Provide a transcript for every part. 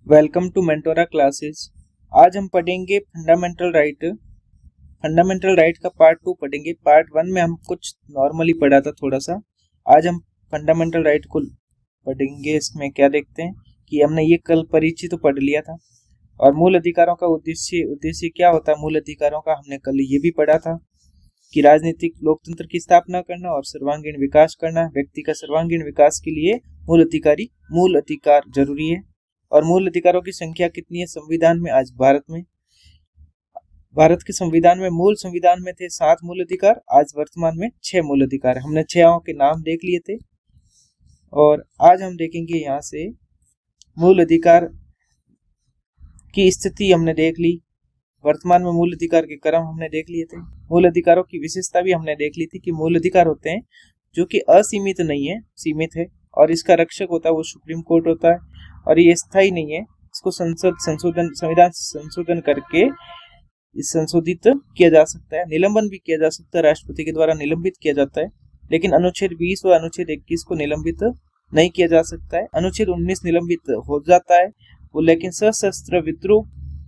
Welcome to मेंटोरा classes. आज हम पढ़ेंगे फंडामेंटल राइट। फंडामेंटल राइट का पार्ट 2 पढ़ेंगे। पार्ट 1 में हम कुछ नॉर्मली पढ़ा था थोड़ा सा। आज हम फंडामेंटल राइट को पढ़ेंगे। इसमें क्या देखते हैं कि हमने ये कल परिचय तो पढ़ लिया था, और मूल अधिकारों का उद्देश्य क्या होता है। मूल अधिकारों का हमने कल ये भी पढ़ा था कि राजनीतिक लोकतंत्र की स्थापना करना और सर्वांगीण विकास करना। व्यक्ति का सर्वांगीण विकास के लिए मूल अधिकार जरूरी है। और मूल अधिकारों की संख्या कितनी है संविधान में? आज भारत के संविधान में मूल संविधान में थे 7 मूल अधिकार। आज वर्तमान में 6 मूल अधिकार। हमने 6 के नाम देख लिए थे, और आज हम देखेंगे यहाँ से मूल अधिकार की स्थिति हमने देख ली। वर्तमान में मूल अधिकार के क्रम हमने देख लिए थे। मूल अधिकारों की विशेषता भी हमने देख ली थी कि मूल अधिकार होते हैं जो कि असीमित नहीं है, सीमित है, और इसका रक्षक होता है वो सुप्रीम कोर्ट होता है, और ये स्थायी नहीं है। इसको संविधान संशोधन करके संशोधित किया जा सकता है, निलंबन भी किया जा सकता है, राष्ट्रपति के द्वारा निलंबित किया जाता है। लेकिन अनुच्छेद 20 और अनुच्छेद 21 को निलंबित नहीं किया जा सकता है। अनुच्छेद 19 निलंबित हो जाता है वो, लेकिन सशस्त्र विद्रोह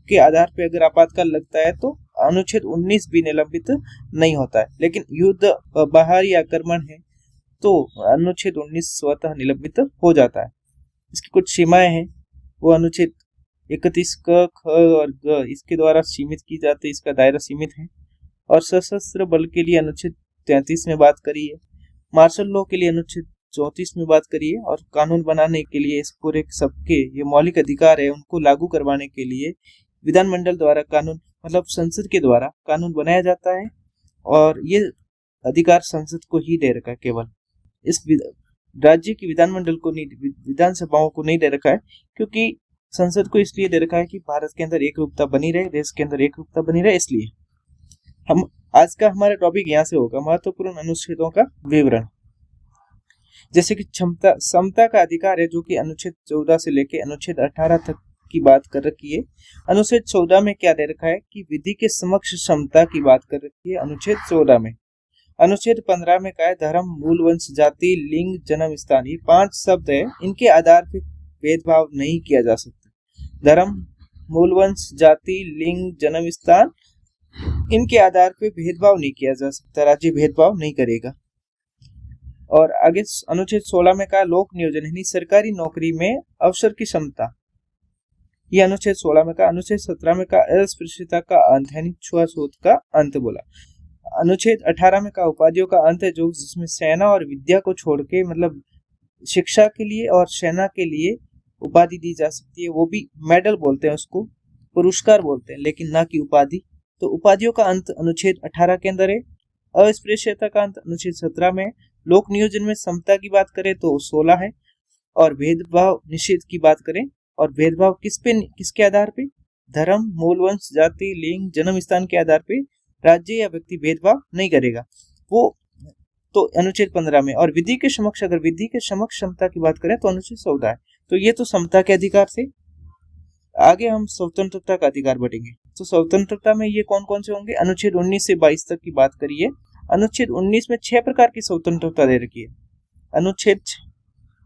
के आधार पर अगर आपातकाल लगता है तो अनुच्छेद 19 भी निलंबित नहीं होता है। लेकिन युद्ध बाहरी आक्रमण है तो अनुच्छेद 19 स्वतः निलंबित हो जाता है। इसकी कुछ सीमाएं हैं, वो अनुच्छेद 31 क, ख और ग इसके द्वारा सीमित की जाती है, इसका दायरा सीमित है। और सशस्त्र बल के लिए अनुच्छेद 33 में बात करी है, मार्शल लॉ के लिए अनुच्छेद 34 में बात करी है, और कानून बनाने के लिए इस पूरे सबके ये मौलिक अधिकार है, उनको लागू करवाने के लिए विधानमंडल द्वारा कानून, मतलब संसद के द्वारा कानून बनाया जाता है। और ये अधिकार संसद को ही दे रखा है, केवल इस राज्य की विधानमंडल को नहीं, विधानसभाओं को नहीं दे रखा है, क्योंकि संसद को इसलिए दे रखा है कि भारत के अंदर एकरूपता बनी रहे, देश के अंदर एकरूपता बनी रहे। इसलिए हम आज का हमारा टॉपिक यहाँ से होगा महत्वपूर्ण अनुच्छेदों का विवरण। जैसे कि समता का अधिकार है, जो कि अनुच्छेद 14 से लेके अनुच्छेद 18 तक की बात कर रखी है। अनुच्छेद 14 में क्या दे रखा है कि विधि के समक्ष समता की बात कर रखी है अनुच्छेद 14 में। अनुच्छेद 15 में क्या है? धर्म, मूल, वंश, जाति, लिंग, जन्म स्थान, ये 5 शब्द है, इनके आधार पर भेदभाव नहीं किया जा सकता। धर्म, मूल, वंश, जाति, लिंग, जन्म स्थान, इनके आधार पर भेदभाव नहीं किया जा सकता। राज्य भेदभाव नहीं करेगा। और आगे अनुच्छेद 16 में कहा लोक नियोजन यानी सरकारी नौकरी में अवसर की क्षमता, ये अनुच्छेद 16 में कहा। अनुच्छेद 17 में कहा अस्पृश्यता का अंत यानी छुआछूत का अंत बोला। अनुच्छेद 18 में कहा उपाधियों का अंत है, जो जिसमें सेना और विद्या को छोड़ के, मतलब शिक्षा के लिए और सेना के लिए उपाधि दी जा सकती है, वो भी मेडल बोलते हैं, उसको पुरस्कार बोलते हैं, लेकिन ना कि उपाधि। तो उपाधियों का अंत अनुच्छेद 18 के अंदर है। अस्पृश्यता का अंत अनुच्छेद 17 में। लोक नियोजन में समता की बात करें तो 16 है, और भेदभाव निषेध की बात करें, और भेदभाव किसके आधार पे? धर्म, मूल, वंश, जाति, लिंग, जन्म स्थान के आधार पे राज्य या व्यक्ति भेदभाव नहीं करेगा, वो तो अनुच्छेद 15 में। और विधि के समक्ष, अगर विधि के समक्ष समता की बात करें तो अनुच्छेद 14 है। तो ये तो समता के अधिकार थे। आगे हम स्वतंत्रता का अधिकार बढ़ेंगे। तो स्वतंत्रता में ये कौन कौन से होंगे? अनुच्छेद 19 से 22 तक की बात करिए। अनुच्छेद 19 में 6 प्रकार की स्वतंत्रता दे रखी है। अनुच्छेद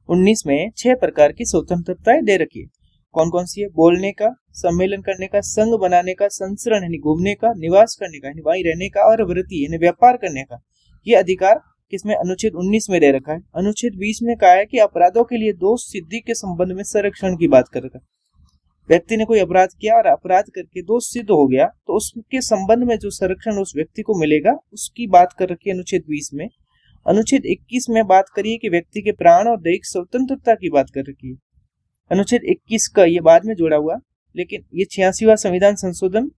19 में 6 प्रकार की स्वतंत्रताएं दे रखी है। कौन कौन सी है? बोलने का, सम्मेलन करने का, संघ बनाने का, संसरण यानी घूमने का, निवास करने का यानी वहीं रहने का, और वृत्ति यानी व्यापार करने का। ये अधिकार किसमें? अनुच्छेद 19 में दे रखा है। अनुच्छेद 20 में कहा है कि अपराधों के लिए दोष सिद्धि के संबंध में संरक्षण की बात कर रखा है। व्यक्ति ने कोई अपराध किया और अपराध करके दोष सिद्ध हो गया, तो उसके संबंध में जो संरक्षण उस व्यक्ति को मिलेगा, उसकी बात कर रखी है अनुच्छेद 20 में। अनुच्छेद 21 में बात करिए कि व्यक्ति के प्राण और दैहिक स्वतंत्रता की बात कर रखी है। अनुच्छेद 21 का ये बाद में जोड़ा हुआ, लेकिन ये 86वां संविधान संशोधन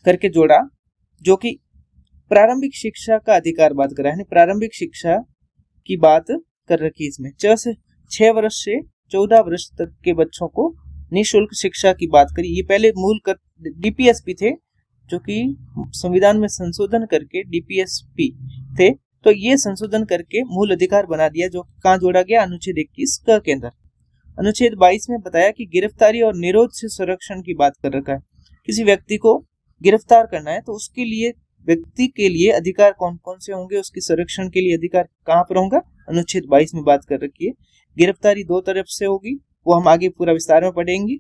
करके जोड़ा, जो कि प्रारंभिक शिक्षा का अधिकार बात कर रहा है। प्रारंभिक शिक्षा की बात कर रखी है इसमें। 6 वर्ष से 14 वर्ष तक के बच्चों को निःशुल्क शिक्षा की बात करी। ये पहले मूल डीपीएसपी थे, जो कि संविधान में संशोधन करके डीपीएसपी थे, तो ये संशोधन करके मूल अधिकार बना दिया, जो कहाँ जोड़ा गया? अनुच्छेद 21 के अंदर। अनुच्छेद 22 में बताया कि गिरफ्तारी और निरोध से संरक्षण की बात कर रखा है। किसी व्यक्ति को गिरफ्तार करना है तो उसके लिए, व्यक्ति के लिए अधिकार कौन कौन से होंगे, उसके संरक्षण के लिए अधिकार कहाँ पर होगा? अनुच्छेद 22 में बात कर रखी है। गिरफ्तारी 2 तरफ से होगी, वो हम आगे पूरा विस्तार में पढ़ेंगे।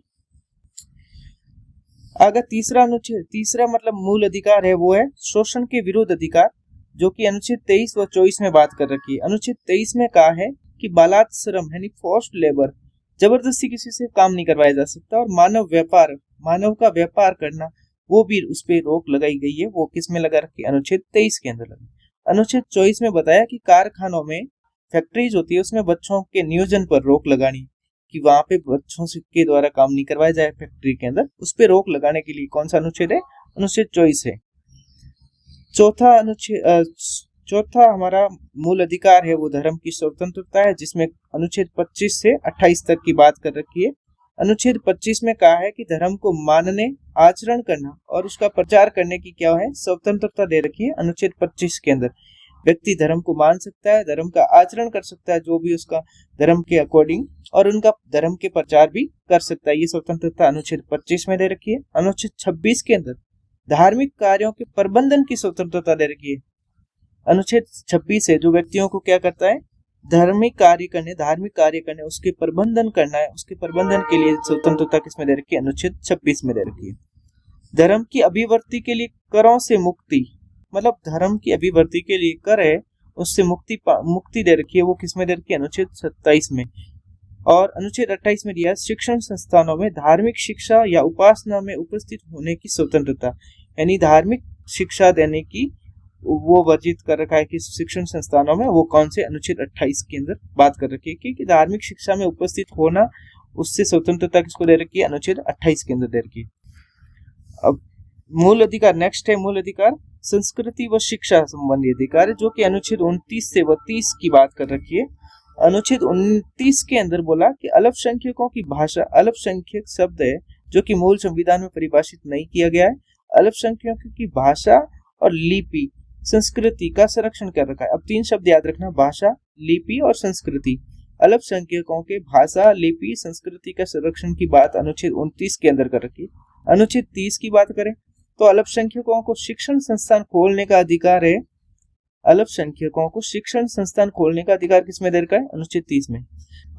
अगर तीसरा अनुच्छेद, तीसरा मतलब मूल अधिकार है वो है शोषण के विरुद्ध अधिकार, जो कि अनुच्छेद 23 व 24 में बात कर रखी है। अनुच्छेद 23 में कहा है कि बालात श्रम यानी फोर्स्ड लेबर, जबरदस्ती किसी से काम नहीं करवाया जा सकता, और मानव व्यापार, मानव का व्यापार करना, वो भी उस पर रोक लगाई गई है। वो किस में लगा रखी है? अनुच्छेद 23 के अंदर लगी। अनुच्छेद 24 में बताया कि कारखानों में, फैक्ट्रीज होती है उसमें बच्चों के नियोजन पर रोक लगानी, कि वहां पे बच्चों के द्वारा काम नहीं करवाया जाए फैक्ट्री के अंदर, उस पर रोक लगाने के लिए कौन सा अनुच्छेद है? अनुच्छेद 24 है। चौथा अनुच्छेद, चौथा हमारा मूल अधिकार है वो धर्म की स्वतंत्रता है, जिसमें अनुच्छेद 25 से 28 तक की बात कर रखी है। अनुच्छेद 25 में कहा है कि धर्म को मानने, आचरण करना और उसका प्रचार करने की क्या है? स्वतंत्रता दे रखी है अनुच्छेद 25 के अंदर। व्यक्ति धर्म को मान सकता है, धर्म का आचरण कर सकता है जो भी उसका धर्म के अकॉर्डिंग, और उनका धर्म के प्रचार भी कर सकता है। ये स्वतंत्रता अनुच्छेद 25 में दे रखी है। अनुच्छेद 26 के अंदर धार्मिक कार्यों के प्रबंधन की स्वतंत्रता दे रखी है। अनुच्छेद 26 है जो व्यक्तियों को क्या करता है? धार्मिक कार्य करने, उसके प्रबंधन करना है, उसके प्रबंधन के लिए स्वतंत्रता किसमें दे रखी है? अनुच्छेद 26 में दे रखी है। धर्म की अभिवृद्धि के लिए करों से मुक्ति, मतलब धर्म की अभिवृद्धि के लिए कर है उससे मुक्ति दे रखी है, वो किसमें दे रखी है? अनुच्छेद 27 में। और अनुच्छेद 28 में दिया है शिक्षण संस्थानों में धार्मिक शिक्षा या उपासना में उपस्थित होने की स्वतंत्रता, यानी धार्मिक शिक्षा देने की वो वर्जित कर रखा है कि शिक्षण संस्थानों में, वो कौन से? अनुच्छेद 28 के अंदर बात कर रखी है कि धार्मिक शिक्षा में उपस्थित होना, उससे स्वतंत्रता किसको दे रखी है? अनुच्छेद 28 के अंदर दे रखी है। अब मूल अधिकार, नेक्स्ट है मूल अधिकार संस्कृति व शिक्षा संबंधी अधिकार, जो कि अनुच्छेद 29 से 32 की बात कर रखी है। अनुच्छेद 29 के अंदर बोला कि अल्पसंख्यकों की भाषा, अल्पसंख्यक शब्द है जो कि मूल संविधान में परिभाषित नहीं किया गया है। अल्पसंख्यकों की भाषा और लिपि, संस्कृति का संरक्षण कर रखा है। अब 3 शब्द याद रखना, भाषा, लिपि और संस्कृति। अल्पसंख्यकों के भाषा, लिपि, संस्कृति का संरक्षण की बात अनुच्छेद 29 के अंदर कर रखी है। अनुच्छेद 30 की बात करें तो अल्पसंख्यकों को शिक्षण संस्थान खोलने का अधिकार है। अल्पसंख्यकों को शिक्षण संस्थान खोलने का अधिकार किसमें दे रखा है? अनुच्छेद 30 में।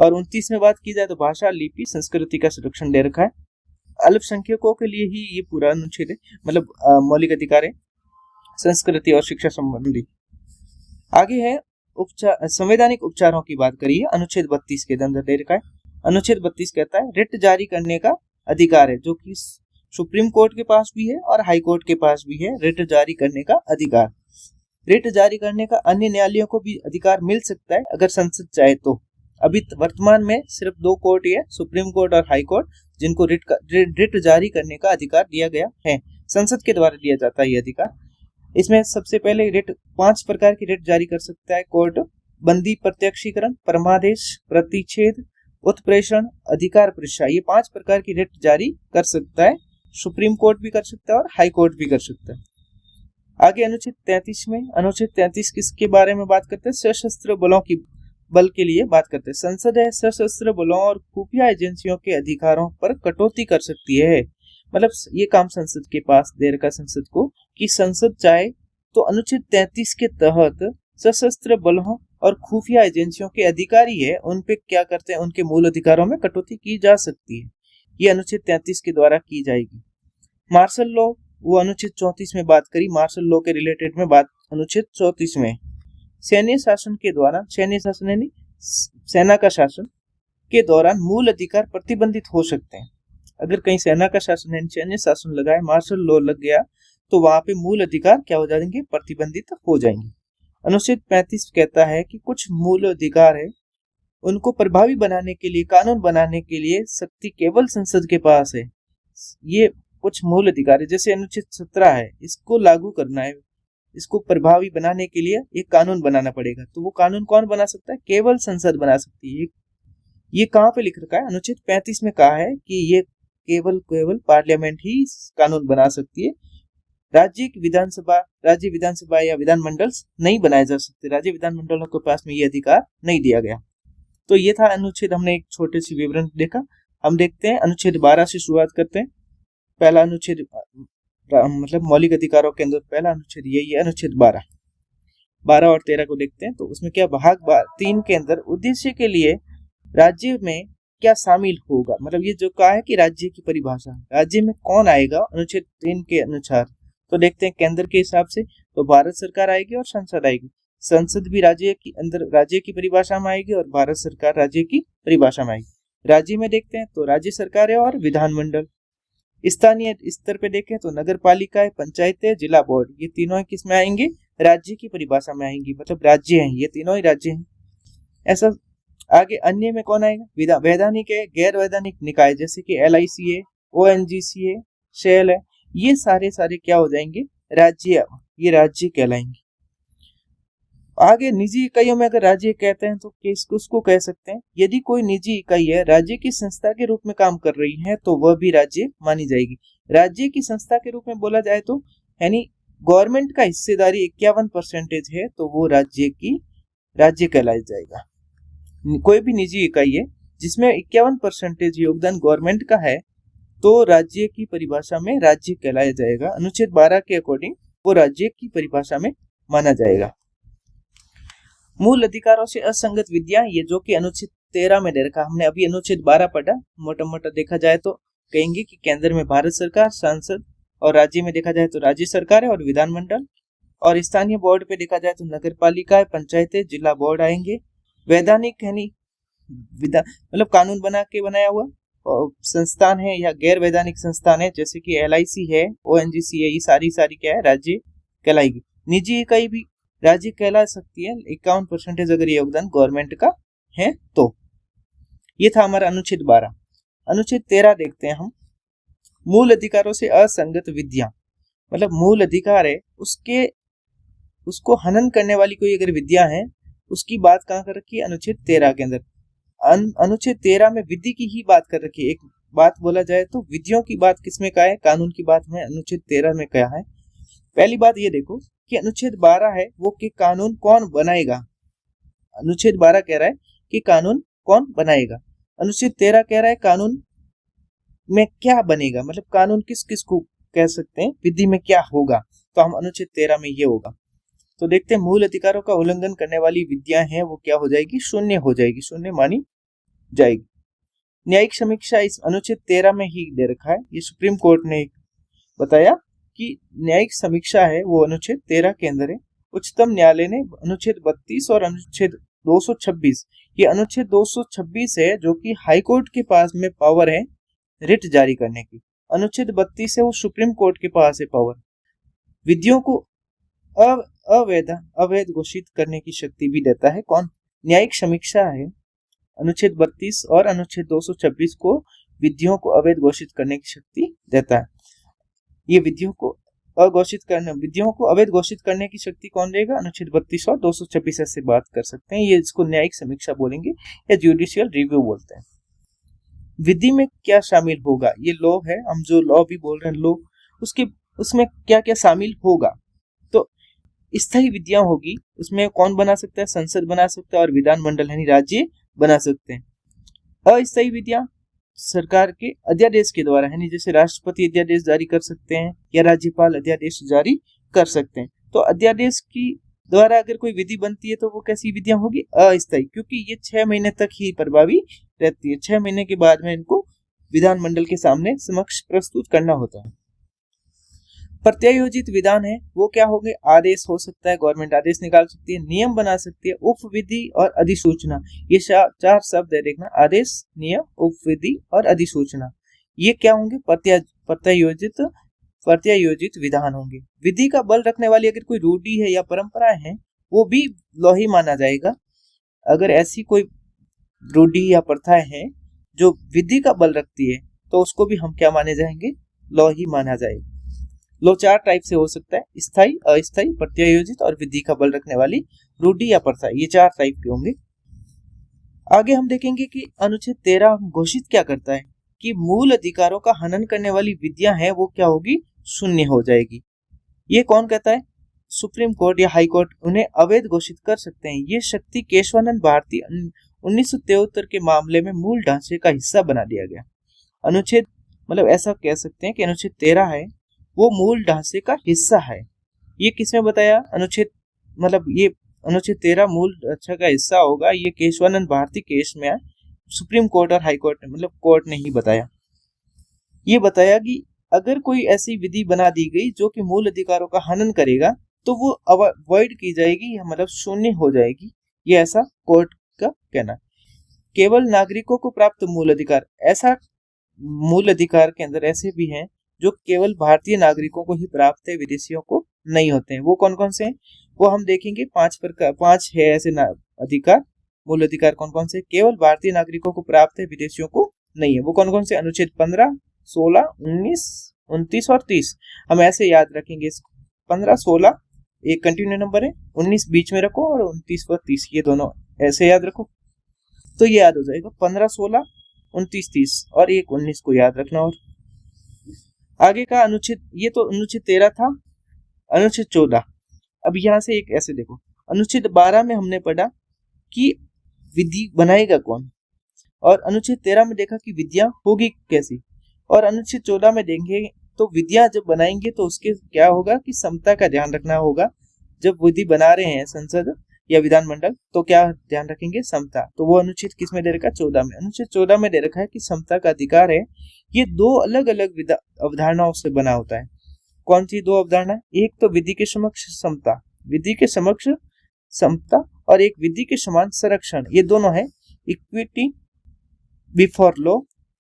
और 29 में बात की जाए तो भाषा, लिपि, संस्कृति का संरक्षण दे रखा है। अल्पसंख्यकों के लिए ही ये पूरा अनुच्छेद है, मतलब मौलिक अधिकार है संस्कृति और शिक्षा संबंधी। आगे है उपचार, संवैधानिक उपचारों की बात करिए, अनुच्छेद 32 के अंदर दे रखा है। अनुच्छेद 32 कहता है रिट जारी करने का अधिकार है, जो कि सुप्रीम कोर्ट के पास भी है और हाई कोर्ट के पास भी है रिट जारी करने का अधिकार। रिट जारी करने का अन्य न्यायालयों को भी अधिकार मिल सकता है अगर संसद चाहे तो। अभी वर्तमान में सिर्फ 2 कोर्ट ही है, सुप्रीम कोर्ट और हाई कोर्ट, जिनको रिट जारी करने का अधिकार दिया गया है, संसद के द्वारा दिया जाता है ये अधिकार। इसमें सबसे पहले रिट 5 प्रकार की रिट जारी कर सकता है कोर्ट: बंदी प्रत्यक्षीकरण, परमादेश, प्रतिच्छेद, उत्प्रेषण, अधिकार परीक्षा। ये 5 प्रकार की रिट जारी कर सकता है, सुप्रीम कोर्ट भी कर सकता है और हाई कोर्ट भी कर सकता है। आगे अनुच्छेद 33 में, अनुच्छेद 33 किसके बारे में बात करते हैं? सशस्त्र बलों की, बल के लिए बात करते हैं। संसद है सशस्त्र बलों और खुफिया एजेंसियों के अधिकारों पर कटौती कर सकती है, मतलब ये काम संसद के पास दे रखा संसद को, कि संसद चाहे तो अनुच्छेद 33 के तहत सशस्त्र बलों और खुफिया एजेंसियों के अधिकारी है उन पे क्या करते हैं, उनके मूल अधिकारों में कटौती की जा सकती है। ये अनुच्छेद 33 के द्वारा की जाएगी। मार्शल लॉ, वो अनुच्छेद 34 में बात करी, मार्शल लॉ के रिलेटेड में बात अनुच्छेद 34 में। सैन्य शासन के द्वारा, सैन्य शासन यानी सेना का शासन के दौरान मूल अधिकार प्रतिबंधित हो सकते हैं। अगर कहीं सेना का शासन यानी सैन्य शासन लगा है, मार्शल लॉ लग गया, तो वहां पे मूल अधिकार क्या हो जाएंगे? प्रतिबंधित हो जाएंगे। अनुच्छेद 35 कहता है कि कुछ मूल अधिकार है उनको प्रभावी बनाने के लिए, कानून बनाने के लिए शक्ति केवल संसद के पास है। ये कुछ मूल अधिकार है, जैसे अनुच्छेद 17 है, इसको लागू करना है, इसको प्रभावी बनाने के लिए एक कानून बनाना पड़ेगा, तो वो कानून कौन बना सकता है? केवल संसद बना सकती है। ये कहाँ पे लिख रखा है? अनुच्छेद 35 में कहा है कि ये केवल पार्लियामेंट ही कानून बना सकती है। राज्य विधानसभा या विधानमंडल नहीं बनाए जा सकते, राज्य विधानमंडलों के पास में ये अधिकार नहीं दिया गया। तो ये था अनुच्छेद, हमने एक छोटे सी विवरण देखा। हम देखते हैं अनुच्छेद 12 से शुरुआत करते हैं। पहला अनुच्छेद, मतलब मौलिक अधिकारों के अंदर पहला अनुच्छेद यही है, अनुच्छेद 12 और 13 को देखते हैं। तो उसमें क्या, भाग 3 के अंदर उद्देश्य के लिए राज्य में क्या शामिल होगा, मतलब ये जो कहा है कि राज्य की परिभाषा, राज्य में कौन आएगा अनुच्छेद 3 के अनुसार। तो देखते हैं केंद्र के हिसाब से तो भारत सरकार आएगी और संसद आएगी। संसद भी राज्य की अंदर राज्य की परिभाषा में आएगी और भारत सरकार राज्य की परिभाषा में आएगी। राज्य में देखते हैं तो राज्य सरकार है और विधानमंडल। स्थानीय स्तर पे देखें तो नगर पालिकाएं, पंचायतें, जिला बोर्ड, ये तीनों किस में आएंगे, राज्य की परिभाषा में आएंगी, मतलब राज्य हैं, ये तीनों ही राज्य हैं। ऐसा आगे अन्य में कौन आएगा, वैधानिक है, गैर वैधानिक निकाय जैसे कि LIC है, ONGC है, शेल है, ये सारे क्या हो जाएंगे, राज्य, ये राज्य कहलाएंगे। आगे निजी इकाइयों में अगर राज्य कहते हैं तो उसको कह सकते हैं, यदि कोई निजी इकाई है राज्य की संस्था के रूप में काम कर रही है तो वह भी राज्य मानी जाएगी। राज्य की संस्था के रूप में बोला जाए तो यानी गवर्नमेंट का हिस्सेदारी 51% है तो वो राज्य कहलाया जाएगा। कोई भी निजी इकाई है जिसमें 51% योगदान गवर्नमेंट का है तो राज्य की परिभाषा में राज्य कहलाया जाएगा। अनुच्छेद 12 के अकॉर्डिंग वो राज्य की परिभाषा में माना जाएगा। मूल अधिकारों से असंगत विधियां, ये जो कि अनुच्छेद 13 में दे रखा, हमने अभी अनुच्छेद 12 पढ़ा, मोटा मोटा देखा जाए तो कहेंगे कि केंद्र में भारत सरकार, संसद, और राज्य में देखा जाए तो राज्य सरकार है और विधानमंडल, और स्थानीय बोर्ड पे देखा जाए तो नगर पालिका, पंचायतें, जिला बोर्ड आएंगे। वैधानिक यानी मतलब कानून बना के बनाया हुआ और संस्थान है या गैर वैधानिक संस्थान है जैसे कि LIC है, ONGC है, ये सारी क्या है, राज्य कहलाएगी। निजी इकाई भी राज्य कहला सकती है 51% अगर ये योगदान गवर्नमेंट का है तो। ये था हमारा अनुच्छेद 12। अनुच्छेद 13 देखते हैं हम, मूल अधिकारों से असंगत विधियां, मतलब मूल अधिकार है उसको हनन करने वाली कोई अगर विधियां है उसकी बात कहाँ कर रखी है, अनुच्छेद 13 के अंदर। अनुच्छेद 13 में विधि की ही बात कर रखी है। एक बात बोला जाए तो विधियों की बात किसमें कहा है, कानून की बात में अनुच्छेद 13 में कहा है। पहली बात ये देखो कि अनुच्छेद 12 है वो कि कानून कौन बनाएगा। अनुच्छेद 12 कह रहा है कि कानून कौन बनाएगा, अनुच्छेद 13 कह रहा है कानून में क्या बनेगा, मतलब कानून किस किस को कह सकते हैं, विधि में क्या होगा, तो हम अनुच्छेद 13 में ये होगा। तो देखते हैं मूल अधिकारों का उल्लंघन करने वाली विधियां हैं वो क्या हो जाएगी, शून्य हो जाएगी, शून्य मानी जाएगी। न्यायिक समीक्षा इस अनुच्छेद 13 में ही दे रखा है। ये सुप्रीम कोर्ट ने बताया कि न्यायिक समीक्षा है वो अनुच्छेद 13 के अंदर है। उच्चतम न्यायालय ने अनुच्छेद 32 और अनुच्छेद 226, ये अनुच्छेद 226 है जो कि हाई कोर्ट के पास में पावर है रिट जारी करने की। अनुच्छेद 32 है वो सुप्रीम कोर्ट के पास है पावर। विधियों को अवैध घोषित करने की शक्ति भी देता है कौन, न्यायिक समीक्षा है। अनुच्छेद 32 और अनुच्छेद 226 को विधियों को अवैध घोषित करने की शक्ति देता है। ये विधियों को अवैध घोषित करने की शक्ति कौन देगा, अनुच्छेद 32 और 226 से बात कर सकते हैं। ये इसको न्यायिक समीक्षा बोलेंगे या जुडिशियल रिव्यू बोलते हैं। विधि में क्या शामिल होगा, ये लॉ है, हम जो लॉ भी बोल रहे हैं लॉ, उसमें क्या क्या शामिल होगा। तो स्थायी विधियां होगी, उसमें कौन बना सकता है, संसद बना सकता है और विधानमंडल यानी राज्य बना सकते हैं। अस्थायी विधियां सरकार के अध्यादेश के द्वारा यानी जैसे राष्ट्रपति अध्यादेश जारी कर सकते हैं या राज्यपाल अध्यादेश जारी कर सकते हैं। तो अध्यादेश की द्वारा अगर कोई विधि बनती है तो वो कैसी विधियां होगी, अस्थायी, क्योंकि ये 6 महीने तक ही प्रभावी रहती है। 6 महीने के बाद में इनको विधानमंडल के सामने समक्ष प्रस्तुत करना होता है। प्रत्यायोजित विधान है वो क्या होंगे, आदेश हो सकता है, गवर्नमेंट आदेश निकाल सकती है, नियम बना सकती है, उपविधि और अधिसूचना, ये 4 शब्द है देखना, आदेश, नियम, उपविधि और अधिसूचना, ये क्या होंगे, प्रत्यायोजित विधान होंगे। विधि का बल रखने वाली अगर कोई रूढ़ि है या परंपराएं हैं वो भी लॉ ही माना जाएगा। अगर ऐसी कोई रूढ़ि या प्रथाएं हैं जो विधि का बल रखती है तो उसको भी हम क्या माने जाएंगे, लॉ ही माना जाएगा। लॉ 4 टाइप से हो सकता है, स्थायी, अस्थायी, प्रत्यायोजित और विधि का बल रखने वाली रूढ़ि या प्रथा, ये 4 टाइप के होंगे। आगे हम देखेंगे कि अनुच्छेद 13 घोषित क्या करता है कि मूल अधिकारों का हनन करने वाली विधियां हैं वो क्या होगी, शून्य हो जाएगी। ये कौन कहता है, सुप्रीम कोर्ट या हाई कोर्ट उन्हें अवैध घोषित कर सकते हैं। ये शक्ति केशवानंद भारती 1973 के मामले में मूल ढांचे का हिस्सा बना दिया गया। अनुच्छेद मतलब ऐसा कह सकते हैं कि अनुच्छेद 13 है वो मूल ढांचे का हिस्सा है। ये किसमें बताया, अनुच्छेद मतलब ये अनुच्छेद 13 मूल ढांचे का हिस्सा होगा, ये केशवानंद भारती केस में है। सुप्रीम कोर्ट और हाई कोर्ट मतलब कोर्ट ने ही बताया। ये बताया कि अगर कोई ऐसी विधि बना दी गई जो कि मूल अधिकारों का हनन करेगा तो वो अवॉइड की जाएगी, मतलब शून्य हो जाएगी। ये ऐसा कोर्ट का कहना। केवल नागरिकों को प्राप्त मूल अधिकार, ऐसा मूल अधिकार के अंदर ऐसे भी हैं जो केवल भारतीय नागरिकों को ही प्राप्त है, विदेशियों को नहीं होते हैं। वो कौन कौन से हैं वो हम देखेंगे। 5 है ऐसे अधिकार, मूल अधिकार कौन कौन से केवल भारतीय नागरिकों को प्राप्त है, विदेशियों को नहीं है। वो कौन कौन से? अनुच्छेद 15, 16, 19, 29 और 30। हम ऐसे याद रखेंगे। 15, 16 एक कंटिन्यू नंबर है, 19 बीच में रखो और 29 व 30 ये दोनों ऐसे याद रखो तो ये याद हो जाएगा। 15, 16, 29, 30 और एक 19 को याद रखना। और आगे का अनुच्छेद, ये तो अनुच्छेद 13 था। अनुच्छेद 14, अब यहाँ से एक ऐसे देखो, अनुच्छेद 12 में हमने पढ़ा कि विधि बनाएगा कौन, और अनुच्छेद 13 में देखा कि विद्या होगी कैसी, और अनुच्छेद 14 में देखेंगे तो विद्या जब बनाएंगे तो उसके क्या होगा कि समता का ध्यान रखना होगा। जब विधि बना रहे हैं संसद या विधानमंडल तो क्या ध्यान रखेंगे? समता। तो वो अनुच्छेद किस में दे रखा है? 14 में। अनुच्छेद 14 में दे रखा है कि समता का अधिकार है। ये दो अलग अलग अवधारणाओं से बना होता है। कौन सी दो अवधारणा? एक तो विधि के समक्ष समता, विधि के समक्ष समता, और एक विधि के समान संरक्षण। ये दोनों है इक्विटी बिफोर लॉ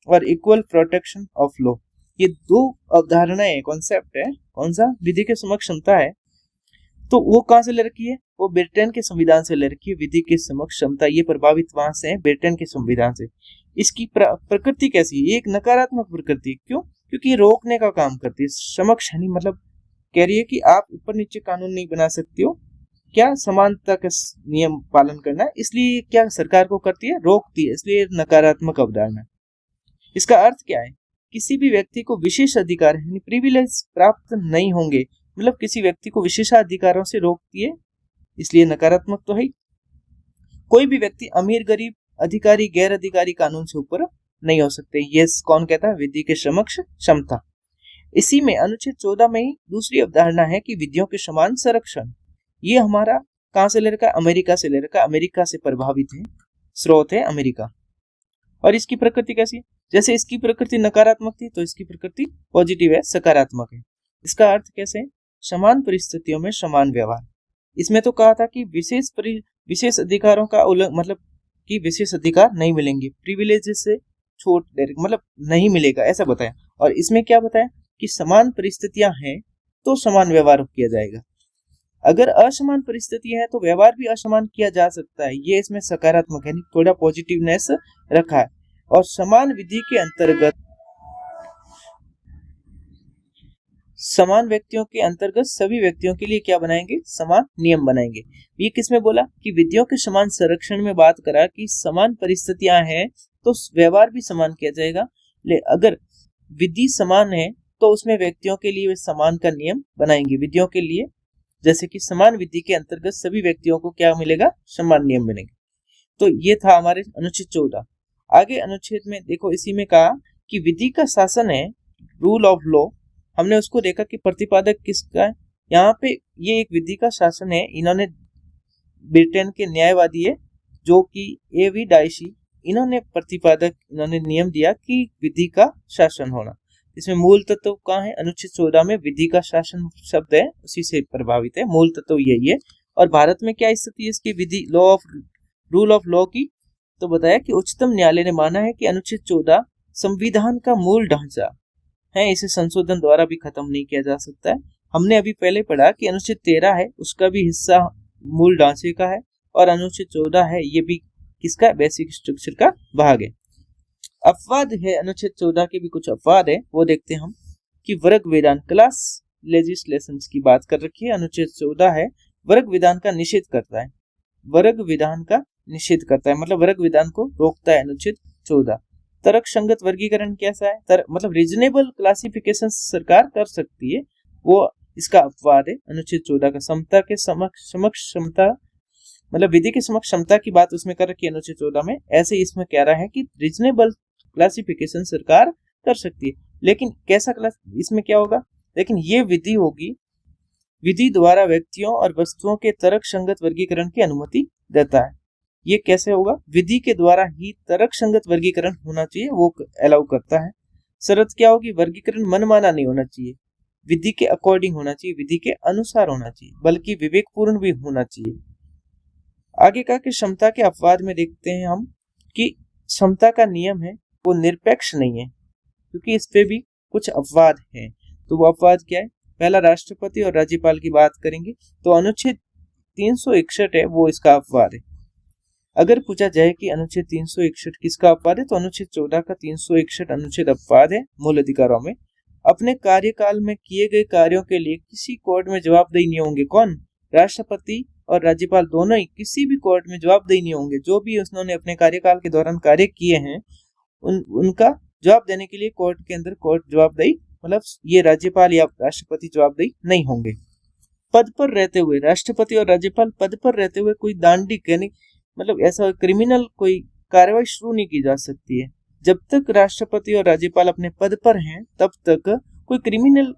और इक्वल प्रोटेक्शन ऑफ लॉ। ये दो अवधारणाएं, कॉन्सेप्ट है। कौन सा? विधि के समक्ष क्षमता है। तो वो कहां से ले रखी है? वो ब्रिटेन के संविधान से ले रखी है। विधि के समक्ष क्षमता ये प्रभावित वहां से है, ब्रिटेन के संविधान से। इसकी प्रकृति कैसी है? ये एक नकारात्मक प्रकृति। क्यों? क्योंकि ये रोकने का काम करती है। समक्ष यानी मतलब कह रही है कि आप ऊपर नीचे कानून नहीं बना सकते हो, क्या समानता का नियम पालन करना है, इसलिए क्या सरकार को करती है? रोकती है। इसलिए नकारात्मक अवधारणा। इसका अर्थ क्या है? किसी भी व्यक्ति को विशेष अधिकार यानी प्रिविलेज प्राप्त नहीं होंगे, मतलब किसी व्यक्ति को विशेषाधिकारों से रोकती है, इसलिए नकारात्मक तो है। कोई भी व्यक्ति अमीर गरीब अधिकारी गैर अधिकारी कानून से ऊपर नहीं हो सकते। ये कौन कहता है? विधि के समक्ष क्षमता। इसी में अनुच्छेद 14 में ही दूसरी अवधारणा है कि विधियों के समान संरक्षण। ये हमारा कहां से ले रखा है? अमेरिका से ले रखा है। अमेरिका से प्रभावित है, स्रोत है अमेरिका। और इसकी प्रकृति कैसी? जैसे इसकी प्रकृति नकारात्मक थी तो इसकी प्रकृति पॉजिटिव है, सकारात्मक है। इसका अर्थ कैसे? समान परिस्थितियों में समान व्यवहार। इसमें तो कहा था कि विशेष अधिकारों का मतलब कि विशेष अधिकार नहीं मिलेंगे, प्रिविलेज से छूट मतलब नहीं मिलेगा, ऐसा बताया। और इसमें क्या बताया कि समान परिस्थितियां हैं तो समान व्यवहार किया जाएगा। अगर असमान परिस्थितियां हैं तो व्यवहार भी असमान किया जा सकता है। ये इसमें सकारात्मक है, थोड़ा पॉजिटिवनेस रखा है। और समान विधि के अंतर्गत समान व्यक्तियों के अंतर्गत सभी व्यक्तियों के लिए क्या बनाएंगे? समान नियम बनाएंगे। ये किसमें बोला कि विधियों के समान संरक्षण में बात करा कि समान परिस्थितियां हैं तो व्यवहार भी समान किया जाएगा। अगर विधि समान है तो उसमें व्यक्तियों के लिए समान का नियम बनाएंगे। विधियों के लिए जैसे कि समान विधि के अंतर्गत सभी व्यक्तियों को क्या मिलेगा? समान नियम मिलेंगे। तो ये था हमारे अनुच्छेद 14। आगे अनुच्छेद में देखो, इसी में कहा कि विधि का शासन है, रूल ऑफ लॉ। हमने उसको देखा कि प्रतिपादक किसका है। यहाँ पे ये एक विधि का शासन है। इन्होंने ब्रिटेन के न्यायवादी है जो कि एवी डाइशी, इन्होंने प्रतिपादक, इन्होंने नियम दिया कि विधि का शासन होना। इसमें मूल तत्व कहाँ है? अनुच्छेद 14 में विधि का शासन शब्द है, उसी से प्रभावित है। मूल तत्व यही है। और भारत में क्या स्थिति है इसकी विधि रूल ऑफ लॉ की? तो बताया कि उच्चतम न्यायालय ने माना है कि अनुच्छेद 14 संविधान का मूल ढांचा है, इसे संशोधन द्वारा भी खत्म नहीं किया जा सकता है। हमने अभी पहले पढ़ा कि अनुच्छेद 13 है, उसका भी हिस्सा मूल ढांचे का है, और अनुच्छेद 14 है, ये भी किसका? बेसिक स्ट्रक्चर का भाग है। अपवाद है, अनुच्छेद 14 के भी कुछ अपवाद है, वो देखते हैं हम। कि वर्ग विधान, क्लास लेजिस्लेशन की बात कर रखी है। अनुच्छेद 14 है, वर्ग विधान का निषेध करता है। वर्ग विधान का निषेध करता है मतलब वर्ग विधान को रोकता है अनुच्छेद 14। तर्क संगत वर्गीकरण कैसा है? मतलब रीजनेबल क्लासिफिकेशन सरकार कर सकती है, वो इसका अपवाद है अनुच्छेद 14 का। समता के समक्ष क्षमता, मतलब विधि के समक्ष क्षमता की बात उसमें कर रखी है अनुच्छेद 14 में। ऐसे इसमें कह रहा है कि रीजनेबल क्लासिफिकेशन सरकार कर सकती है, लेकिन कैसा क्लास, इसमें क्या होगा? लेकिन ये विधि होगी, विधि द्वारा व्यक्तियों और वस्तुओं के तर्क संगत वर्गीकरण की अनुमति देता है। ये कैसे होगा? विधि के द्वारा ही तर्क संगत वर्गीकरण होना चाहिए, वो अलाउ करता है। शर्त क्या होगी? वर्गीकरण मनमाना नहीं होना चाहिए, विधि के अकॉर्डिंग होना चाहिए, विधि के अनुसार होना चाहिए, बल्कि विवेकपूर्ण भी होना चाहिए। आगे का कि क्षमता के अपवाद में देखते हैं हम कि क्षमता का नियम है वो निरपेक्ष नहीं है, क्योंकि इस पे भी कुछ अपवाद हैं। तो वो अपवाद क्या है? पहला, राष्ट्रपति और राज्यपाल की बात करेंगे तो अनुच्छेद 361 है वो इसका अपवाद है। अगर पूछा जाए कि अनुच्छेद 361 किसका अपवाद है, तो अनुच्छेद 14 का 361 अनुच्छेद अपवाद है मूल अधिकारों में। अपने कार्यकाल में किए गए कार्यों के लिए किसी कोर्ट में जवाबदेही नहीं होंगे। कौन? राष्ट्रपति और राज्यपाल दोनों ही किसी भी कोर्ट में जवाबदेही नहीं होंगे। जो भी उन्होंने अपने कार्यकाल के दौरान कार्य किए हैं उनका जवाब देने के लिए कोर्ट के अंदर कोर्ट जवाबदेही, मतलब ये राज्यपाल या राष्ट्रपति जवाबदेही नहीं होंगे। पद पर रहते हुए राष्ट्रपति और राज्यपाल पद पर रहते हुए कोई दांडिक यानी मतलब ऐसा क्रिमिनल कोई कार्रवाई शुरू नहीं की जा सकती है। जब तक राष्ट्रपति और राज्यपाल अपने पद पर हैं तब तक कोई क्रिमिनल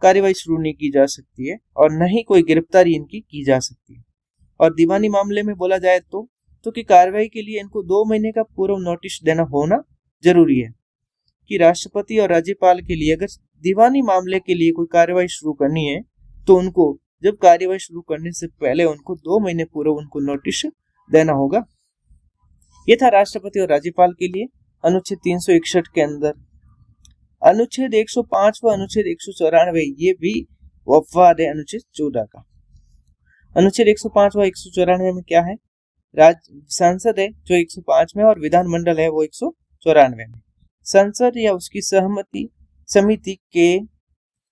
कार्रवाई शुरू नहीं की जा सकती है और न ही कोई गिरफ्तारी इनकी की जा सकती है। और दीवानी मामले में बोला जाए तो कि कार्रवाई के लिए इनको 2 महीने का पूर्व नोटिस देना होना जरूरी है। कि राष्ट्रपति और राज्यपाल के लिए अगर दीवानी मामले के लिए कोई कार्रवाई शुरू करनी है तो उनको जब कार्रवाई शुरू करने से पहले उनको 2 महीने पूर्व उनको नोटिस देना होगा। ये था राष्ट्रपति और राज्यपाल के लिए अनुच्छेद 361 के अंदर। अनुच्छेद 105 व अनुच्छेद 194 ये भी अपवाद है अनुच्छेद 14 का। अनुच्छेद 105 व 194 में क्या है? संसद है जो 105 में और विधानमंडल है वो 194 में। संसद या उसकी सहमति समिति के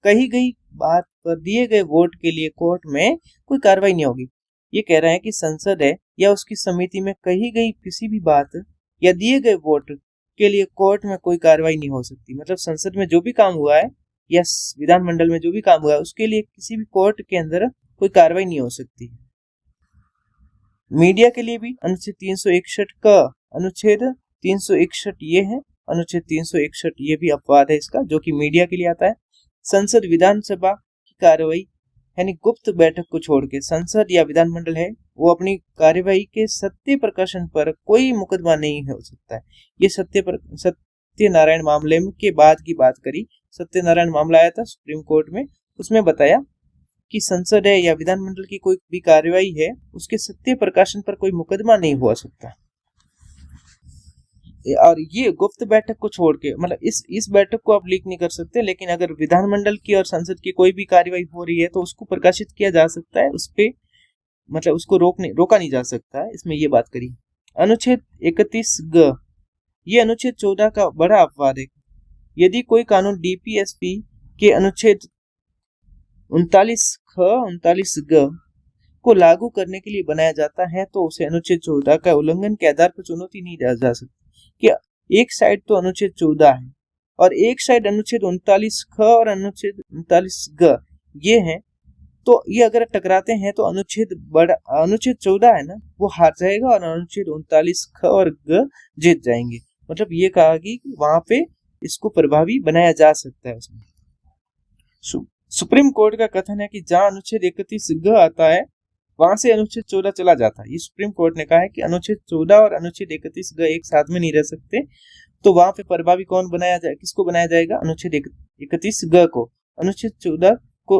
कही गई बात पर दिए गए वोट के लिए कोर्ट में कोई कार्रवाई नहीं होगी। ये कह रहा है कि संसद है या उसकी समिति में कही गई किसी भी बात या दिए गए वोट के लिए कोर्ट में कोई कार्रवाई नहीं हो सकती। मतलब संसद में जो भी काम हुआ है या विधानमंडल में जो भी काम हुआ है उसके लिए किसी भी कोर्ट के अंदर कोई कार्रवाई नहीं हो सकती। मीडिया के लिए भी अनुच्छेद 361 का अनुच्छेद 361 ये है, अनुच्छेद 361 ये भी अपवाद है इसका जो कि मीडिया के लिए आता है। संसद विधानसभा की कार्रवाई यानी गुप्त बैठक को छोड़ के संसद या विधानमंडल है वो अपनी कार्यवाही के सत्य प्रकाशन पर कोई मुकदमा नहीं हो सकता है। ये सत्यनारायण मामले के बाद की बात करी। सत्यनारायण मामला आया था सुप्रीम कोर्ट में, उसमें बताया कि संसद है या विधानमंडल की कोई भी कार्यवाही है उसके सत्य प्रकाशन पर कोई मुकदमा नहीं हो सकता। और ये गुप्त बैठक को छोड़ के मतलब इस बैठक को आप लीक नहीं कर सकते, लेकिन अगर विधानमंडल की और संसद की कोई भी कार्यवाही हो रही है तो उसको प्रकाशित किया जा सकता है, उस पे मतलब उसको रोका नहीं जा सकता है। इसमें ये बात करी। अनुच्छेद 31 ग ये अनुच्छेद 14 का बड़ा अपवाद है। यदि कोई कानून डीपीएसपी के अनुच्छेद 39 ख 39 ग को लागू करने के लिए बनाया जाता है तो उसे अनुच्छेद 14 का उल्लंघन के आधार पर चुनौती नहीं दी जा सकती। कि एक साइड तो अनुच्छेद 14 है और एक साइड अनुच्छेद 39 ख और अनुच्छेद 39 ग ये है, तो ये अगर टकराते हैं तो अनुच्छेद 14 है ना वो हार जाएगा और अनुच्छेद 39 ख और ग जीत जाएंगे। मतलब ये कहा कि वहां पे इसको प्रभावी बनाया जा सकता है। उसमें सुप्रीम कोर्ट का कथन है कि जहां अनुच्छेद 31 ग आता है वहां से अनुच्छेद 14 चला जाता है। ये सुप्रीम कोर्ट ने कहा है कि अनुच्छेद 14 और अनुच्छेद 31 ग एक साथ में नहीं रह सकते, तो वहां पे प्रभावी कौन बनाया जाए, किसको बनाया जाएगा? अनुच्छेद 31 ग को। अनुच्छेद 14 को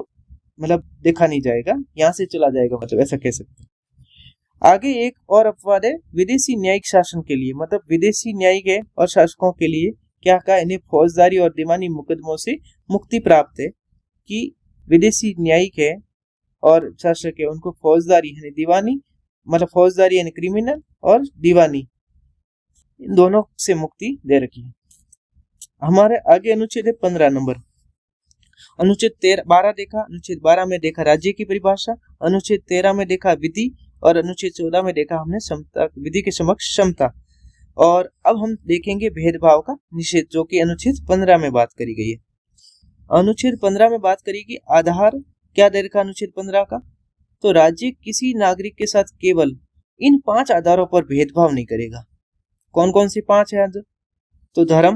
मतलब देखा नहीं जाएगा, यहाँ से चला जाएगा, मतलब ऐसा कह सकते हैं। आगे एक और अपवाद है विदेशी न्यायिक शासन के लिए। मतलब विदेशी न्यायिक है और शासकों के लिए क्या कहा? इन्हें फौजदारी और दीवानी मुकदमों से मुक्ति प्राप्त है। कि विदेशी न्यायिक है और शासक है उनको फौजदारी यानी दीवानी मतलब फौजदारी यानी क्रिमिनल और दीवानी इन दोनों से मुक्ति दे रखी है। हमारे आगे अनुच्छेद है 15 नंबर। अनुच्छेद 12 देखा, अनुच्छेद 12 में देखा राज्य की परिभाषा, अनुच्छेद 13 में देखा विधि और अनुच्छेद 14 में देखा हमने समता, विधि के समक्ष क्षमता। और अब हम देखेंगे भेदभाव का निषेध जो कि अनुच्छेद 15 में बात करी गई है। अनुच्छेद 15 में बात करी कि आधार क्या दे रखा अनुच्छेद 15 का? तो राज्य किसी नागरिक के साथ केवल इन 5 आधारों पर भेदभाव नहीं करेगा। कौन कौन से 5 है? तो धर्म,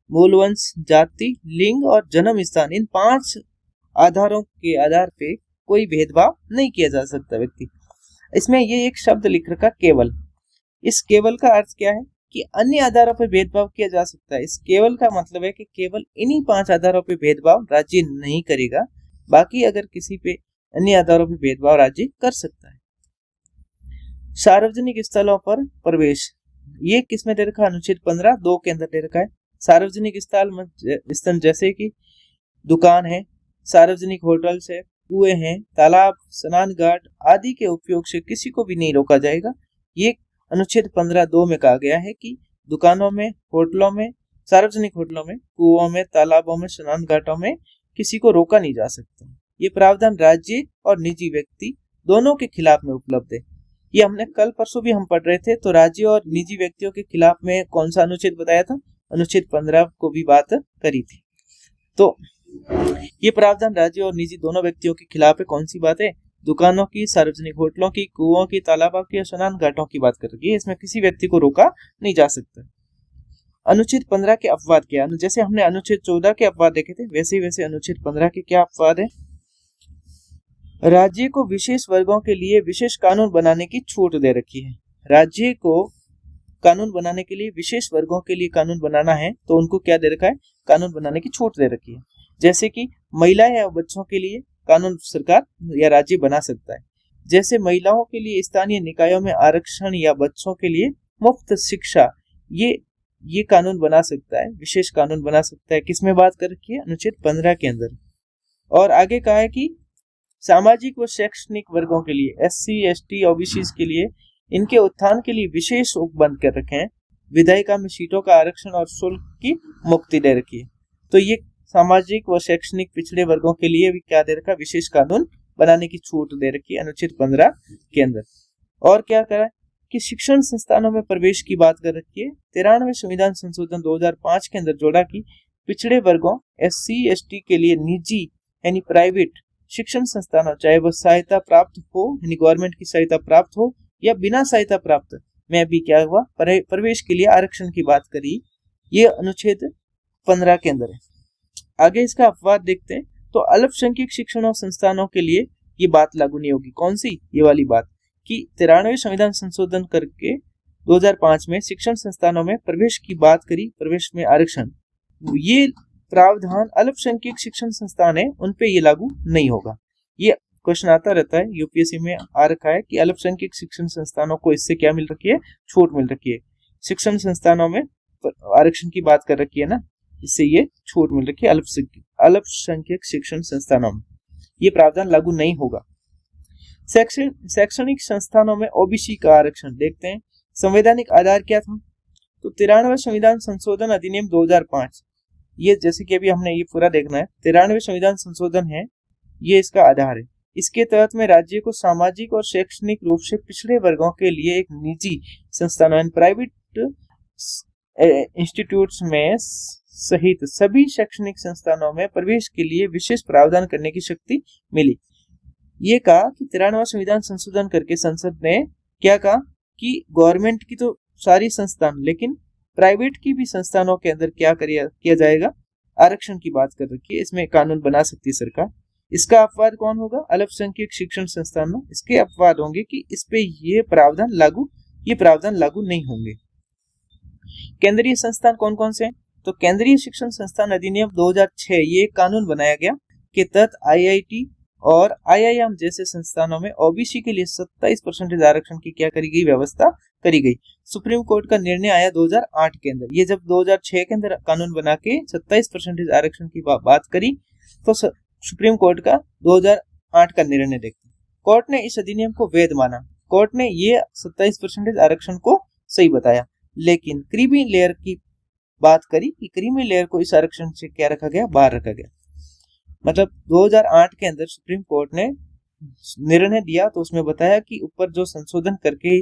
मूल वंश, जाति, लिंग और जन्म स्थान, इन 5 आधारों के आधार पे कोई भेदभाव नहीं किया जा सकता व्यक्ति। इसमें ये एक शब्द लिख रखा केवल। इस केवल का अर्थ क्या है कि अन्य आधारों पर भेदभाव किया जा सकता है। इस केवल का मतलब है कि केवल इन्हीं 5 आधारों पर भेदभाव राज्य नहीं करेगा, बाकी अगर किसी पे अन्य आधारों पर भेदभाव राज्य कर सकता है। सार्वजनिक स्थलों पर प्रवेश, ये किसमें दे रखा है? अनुच्छेद 15 2 के अंदर दे रखा है। सार्वजनिक स्थल जैसे कि दुकान है, सार्वजनिक होटल्स है, कुएं हैं, तालाब, स्नान घाट आदि के उपयोग से किसी को भी नहीं रोका जाएगा। ये अनुच्छेद 15 2 में कहा गया है कि दुकानों में, होटलों में, सार्वजनिक होटलों में, कुओं में, तालाबों में, स्नान घाटों में किसी को रोका नहीं जा सकता। ये प्रावधान राज्य और निजी व्यक्ति दोनों के खिलाफ में उपलब्ध है। ये हमने कल परसों भी हम पढ़ रहे थे, तो राज्य और निजी व्यक्तियों के खिलाफ में कौन सा अनुच्छेद बताया था? अनुच्छेद 15 को भी बात करी थी। तो ये प्रावधान राज्य और निजी दोनों व्यक्तियों के खिलाफ है। कौन सी बात है? दुकानों की, सार्वजनिक होटलों की, कुओं की, तालाबों की, स्नान घाटों की बात कर रही है। इसमें किसी व्यक्ति को रोका नहीं जा सकता। अनुच्छेद 15 के अपवाद क्या? जैसे हमने अनुच्छेद 14 के अपवाद देखे थे, वैसे अनुच्छेद 15 के क्या अपवाद है? राज्य को विशेष वर्गों के लिए विशेष कानून बनाने की छूट दे रखी है। राज्य को कानून बनाने के लिए विशेष वर्गों के लिए कानून बनाना है तो उनको क्या दे रखा है? कानून बनाने की छूट दे रखी है। जैसे कि महिलाएं या बच्चों के लिए कानून सरकार या राज्य बना सकता है। जैसे महिलाओं के लिए स्थानीय निकायों में आरक्षण या बच्चों के लिए मुफ्त शिक्षा, ये कानून बना सकता है, विशेष कानून बना सकता है। किसमें बात कर रखी है? अनुच्छेद 15 के अंदर। और आगे कहा है कि सामाजिक व शैक्षणिक वर्गों के लिए, SC, ST, OBC के लिए इनके उत्थान के लिए विशेष उपबंध कर रखे हैं। विधायिका में सीटों का आरक्षण और शुल्क की मुक्ति दे रखी है। तो ये सामाजिक व शैक्षणिक पिछड़े वर्गों के लिए भी क्या दे रखा है? विशेष कानून बनाने की छूट दे रखी है अनुच्छेद 15 के अंदर। और क्या करा है कि शिक्षण संस्थानों में प्रवेश की बात कर रखी है। 93वें संविधान संशोधन 2005 के अंदर जोड़ा कि पिछड़े वर्गों SC, ST के लिए निजी यानी प्राइवेट शिक्षण संस्थानों, चाहे वो सहायता प्राप्त हो यानी गवर्नमेंट की सहायता प्राप्त हो या बिना सहायता प्राप्त में भी क्या हुआ? प्रवेश के लिए आरक्षण की बात करी। ये अनुच्छेद 15 के अंदर है। आगे इसका अपवाद देखते हैं। तो अल्पसंख्यक शिक्षण संस्थानों के लिए ये बात लागू नहीं होगी। कौन सी? ये वाली बात कि 93वें संविधान संशोधन करके 2005 में शिक्षण संस्थानों में प्रवेश की बात करी, प्रवेश में आरक्षण, ये प्रावधान अल्पसंख्यक शिक्षण संस्थान है उन पे ये लागू नहीं होगा। ये क्वेश्चन आता रहता है, यूपीएससी में आ रखा है कि अल्पसंख्यक शिक्षण संस्थानों को इससे क्या मिल रखी है? छूट मिल रखी है। शिक्षण संस्थानों में आरक्षण की बात कर रखी है ना, इससे ये छूट मिल रखी है अल्पसंख्यक शिक्षण संस्थानों में। ये प्रावधान लागू नहीं होगा। शैक्षणिक संस्थानों में ओबीसी का आरक्षण देखते हैं। संवैधानिक आधार क्या था? तो 93वें संविधान संशोधन अधिनियम 2005, ये जैसे कि अभी हमने ये पूरा देखना है। 93वें संविधान संशोधन है, ये इसका आधार है। इसके तहत में राज्य को सामाजिक और शैक्षणिक रूप से पिछड़े वर्गों के लिए एक निजी संस्थानों प्राइवेट इंस्टीट्यूट्स में सहित सभी शैक्षणिक संस्थानों में प्रवेश के लिए विशेष प्रावधान करने की शक्ति मिली। ये कहा कि 93वां संविधान संशोधन करके संसद ने क्या कहा कि गवर्नमेंट की तो सारी संस्थान, लेकिन प्राइवेट की भी संस्थानों के अंदर क्या किया जाएगा? आरक्षण की बात कर रखी है। इसमें कानून बना सकती है सरकार। इसका अपवाद कौन होगा? अल्पसंख्यक शिक्षण संस्थानों। इसके अपवाद होंगे कि इस पे ये प्रावधान लागू नहीं होंगे। केंद्रीय संस्थान कौन कौन से हैं? तो केंद्रीय शिक्षण संस्थान अधिनियम 2006 ये कानून बनाया गया के तहत IIT और IIM जैसे संस्थानों में ओबीसी के लिए 27% आरक्षण की क्या करी गई? व्यवस्था करी गई। सुप्रीम कोर्ट का निर्णय आया 2008 के अंदर। ये जब 2006 के अंदर कानून बना के 27% आरक्षण की बात करी, तो सुप्रीम कोर्ट का 2008 का निर्णय देखते हैं। कोर्ट ने इस अधिनियम को वैध माना। कोर्ट ने ये 27% आरक्षण को सही बताया, लेकिन क्रीमी लेयर की बात करी कि क्रीमी लेयर को इस आरक्षण से क्या रखा गया? बाहर रखा गया। मतलब 2008 के अंदर सुप्रीम कोर्ट ने निर्णय दिया तो उसमें बताया कि ऊपर जो संशोधन करके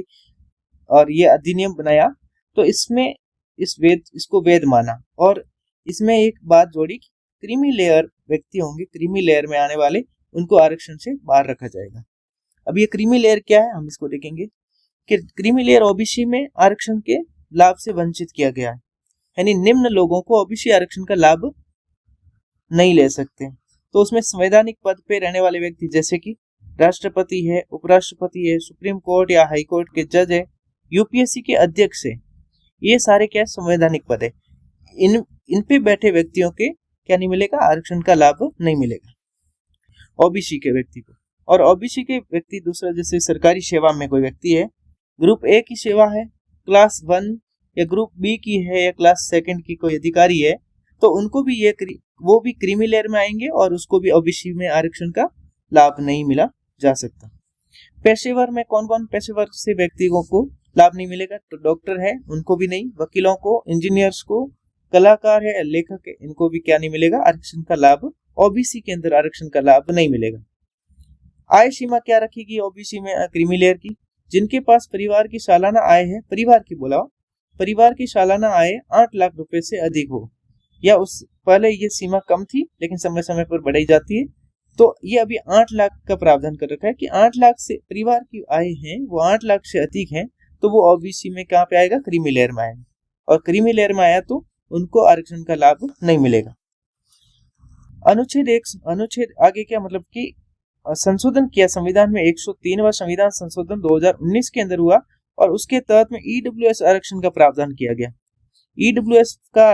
और ये अधिनियम बनाया तो इसमें इसको वैध माना, और इसमें एक बात जोड़ी कि क्रीमी लेयर व्यक्ति होंगे, क्रीमी लेयर में आने वाले, उनको आरक्षण से बाहर रखा जाएगा। अब ये क्रीमी लेयर क्या है, हम इसको देखेंगे कि क्रीमी लेयर ओबीसी में आरक्षण के लाभ से वंचित किया गया है, यानी निम्न लोगों को ओबीसी आरक्षण का लाभ नहीं ले सकते। तो उसमें संवैधानिक पद पे रहने वाले व्यक्ति जैसे कि राष्ट्रपति है, उपराष्ट्रपति है, सुप्रीम कोर्ट या हाई कोर्ट के जज है, यूपीएससी के अध्यक्ष है, ये सारे क्या संवैधानिक पद है। इन पे बैठे व्यक्तियों के क्या नहीं मिलेगा, आरक्षण का लाभ नहीं मिलेगा ओबीसी के व्यक्ति को। और ओबीसी के व्यक्ति दूसरा, जैसे सरकारी सेवा में कोई व्यक्ति है, ग्रुप ए की सेवा है, क्लास 1 या ग्रुप बी की है या क्लास 2 की कोई अधिकारी है, तो उनको भी वो भी क्रीमी लेयर में आएंगे और उसको भी ओबीसी में आरक्षण का लाभ नहीं मिला जा सकता। पेशेवर में कौन कौन पेशेवर से व्यक्तियों को लाभ नहीं मिलेगा, तो डॉक्टर है उनको भी नहीं, वकीलों को, इंजीनियर्स को, कलाकार है, लेखक है, इनको भी क्या नहीं मिलेगा, आरक्षण का लाभ। ओबीसी के अंदर आरक्षण का लाभ नहीं मिलेगा। आय सीमा क्या रखेगी ओबीसी में क्रीमी लेयर की, जिनके पास परिवार की सालाना आय है, परिवार की बोला, परिवार की सालाना आय 8 लाख रुपए से अधिक हो, या उस पहले ये सीमा कम थी लेकिन समय समय पर बढ़ाई जाती है, तो ये अभी 8 लाख का प्रावधान कर रखा है कि 8 लाख से परिवार की आय है वो 8 लाख से अधिक है, तो वो ओबीसी में कहाँ पे आएगा, क्रीमी लेयर में आएगा। और क्रीमी लेयर में आया तो उनको आरक्षण का लाभ नहीं मिलेगा। अनुच्छेद आगे क्या मतलब कि संशोधन किया संविधान में, 103वां संविधान संशोधन 2019 के अंदर हुआ और उसके तहत में ईडब्ल्यूएस आरक्षण का प्रावधान किया गया। ईडब्ल्यूएस का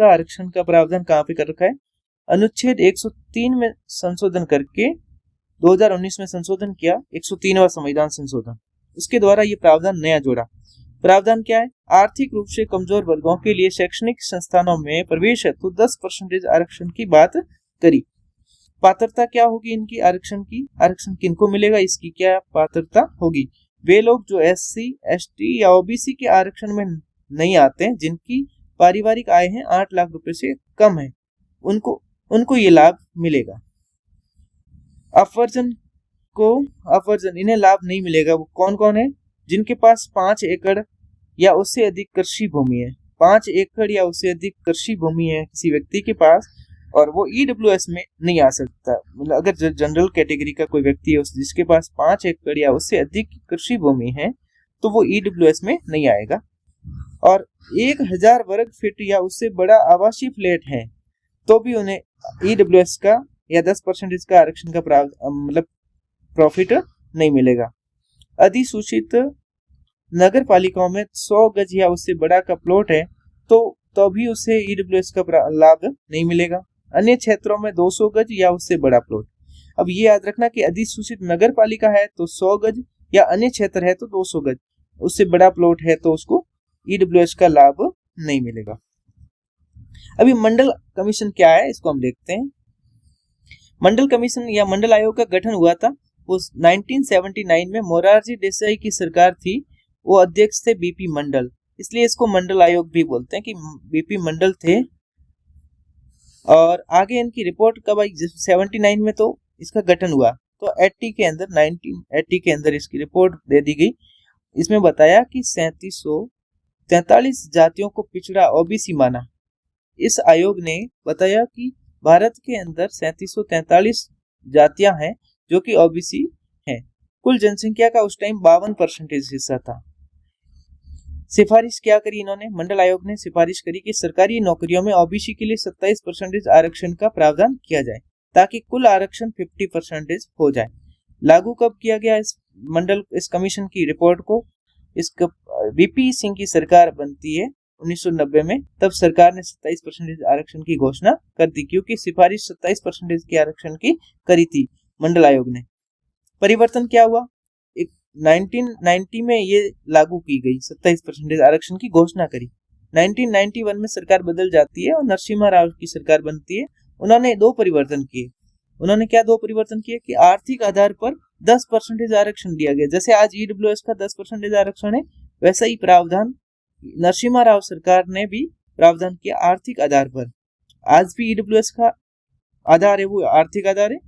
आरक्षण का प्रावधान कहाँ पे कर रखा है, अनुच्छेद 103 में संशोधन करके 2019 में संशोधन किया, 103वां संविधान संशोधन, उसके द्वारा ये प्रावधान नया जोड़ा। प्रावधान क्या है, आर्थिक रूप से कमजोर वर्गों के लिए शैक्षणिक संस्थानों में प्रवेश हेतु 10% आरक्षण की बात करी। पात्रता क्या होगी इनकी, आरक्षण किनको मिलेगा, इसकी क्या पात्रता होगी, वे लोग जो एससी, एसटी या ओबीसी के आरक्षण में नहीं आते हैं, जिनकी पारिवारिक आय है 8 लाख रुपए से कम है, उनको ये लाभ मिलेगा। अपवर्जन इन्हें लाभ नहीं मिलेगा। वो कौन कौन है, जिनके पास 5 एकड़ या उससे अधिक कृषि भूमि है, 5 एकड़ या उससे अधिक कृषि भूमि है किसी व्यक्ति के पास, और वो ईडब्ल्यूएस में नहीं आ सकता। मतलब अगर जनरल कैटेगरी का कोई व्यक्ति है जिसके पास 5 एकड़ या उससे अधिक कृषि भूमि है, तो वो ईडब्ल्यूएस में नहीं आएगा। और 1000 वर्ग फीट या उससे बड़ा आवासीय फ्लैट है, तो भी उन्हें ईडब्ल्यूएस का या 10% का आरक्षण का मतलब प्रॉफिट नहीं मिलेगा। अधिसूचित नगर पालिकाओं में 100 गज या उससे बड़ा का प्लॉट है, तो भी उसे ईडब्ल्यूएस का लाभ नहीं मिलेगा। अन्य क्षेत्रों में 200 गज या उससे बड़ा प्लॉट। अब ये याद रखना कि अधिसूचित नगर पालिका है तो 100 गज, या अन्य क्षेत्र है तो 200 गज, उससे बड़ा प्लॉट है तो उसको ईडब्ल्यूएस का लाभ नहीं मिलेगा। अभी मंडल कमीशन क्या है, इसको हम देखते हैं। मंडल कमीशन या मंडल आयोग का गठन हुआ था, वो 1979 में मोरारजी देसाई की सरकार थी, वो अध्यक्ष थे बीपी मंडल, इसलिए इसको मंडल आयोग भी बोलते हैं कि बीपी मंडल थे। और आगे इनकी रिपोर्ट कब आई, 79 में तो इसका गठन हुआ, तो 1980 के अंदर इसकी रिपोर्ट दे दी गई। इसमें बताया कि 3743 जातियों को पिछड़ा ओबीसी माना। इस आयोग ने बताया कि भारत के अंदर 3743 जातियां हैं जो कि ओबीसी हैं। कुल जनसंख्या का उस टाइम 52% हिस्सा था। सिफारिश क्या करी इन्होंने, मंडल आयोग ने सिफारिश करी कि सरकारी नौकरियों में ओबीसी के लिए 27% आरक्षण का प्रावधान किया जाए, ताकि कुल आरक्षण 50% हो जाए। लागू कब किया गया इस कमीशन की रिपोर्ट को, इसका वीपी सिंह की सरकार बनती है 1990 में, तब सरकार ने 27% आरक्षण की घोषणा कर दी, क्योंकि सिफारिश 27% की आरक्षण की करी थी मंडल आयोग ने। परिवर्तन क्या हुआ, 1990 में ये लागू की गई, 27% आरक्षण की घोषणा करी। 1991 में सरकार बदल जाती है और नरसिम्हा राव की सरकार बनती है। उन्होंने 2 परिवर्तन किए। उन्होंने क्या 2 परिवर्तन किए कि आर्थिक आधार पर 10% आरक्षण दिया गया। जैसे आज ईडब्ल्यूएस का 10% आरक्षण है, वैसा ही प्रावधान नरसिम्हा राव सरकार ने भी प्रावधान किया आर्थिक आधार पर। आज भी ईडब्ल्यूएस का आधार है वो आर्थिक आधार है,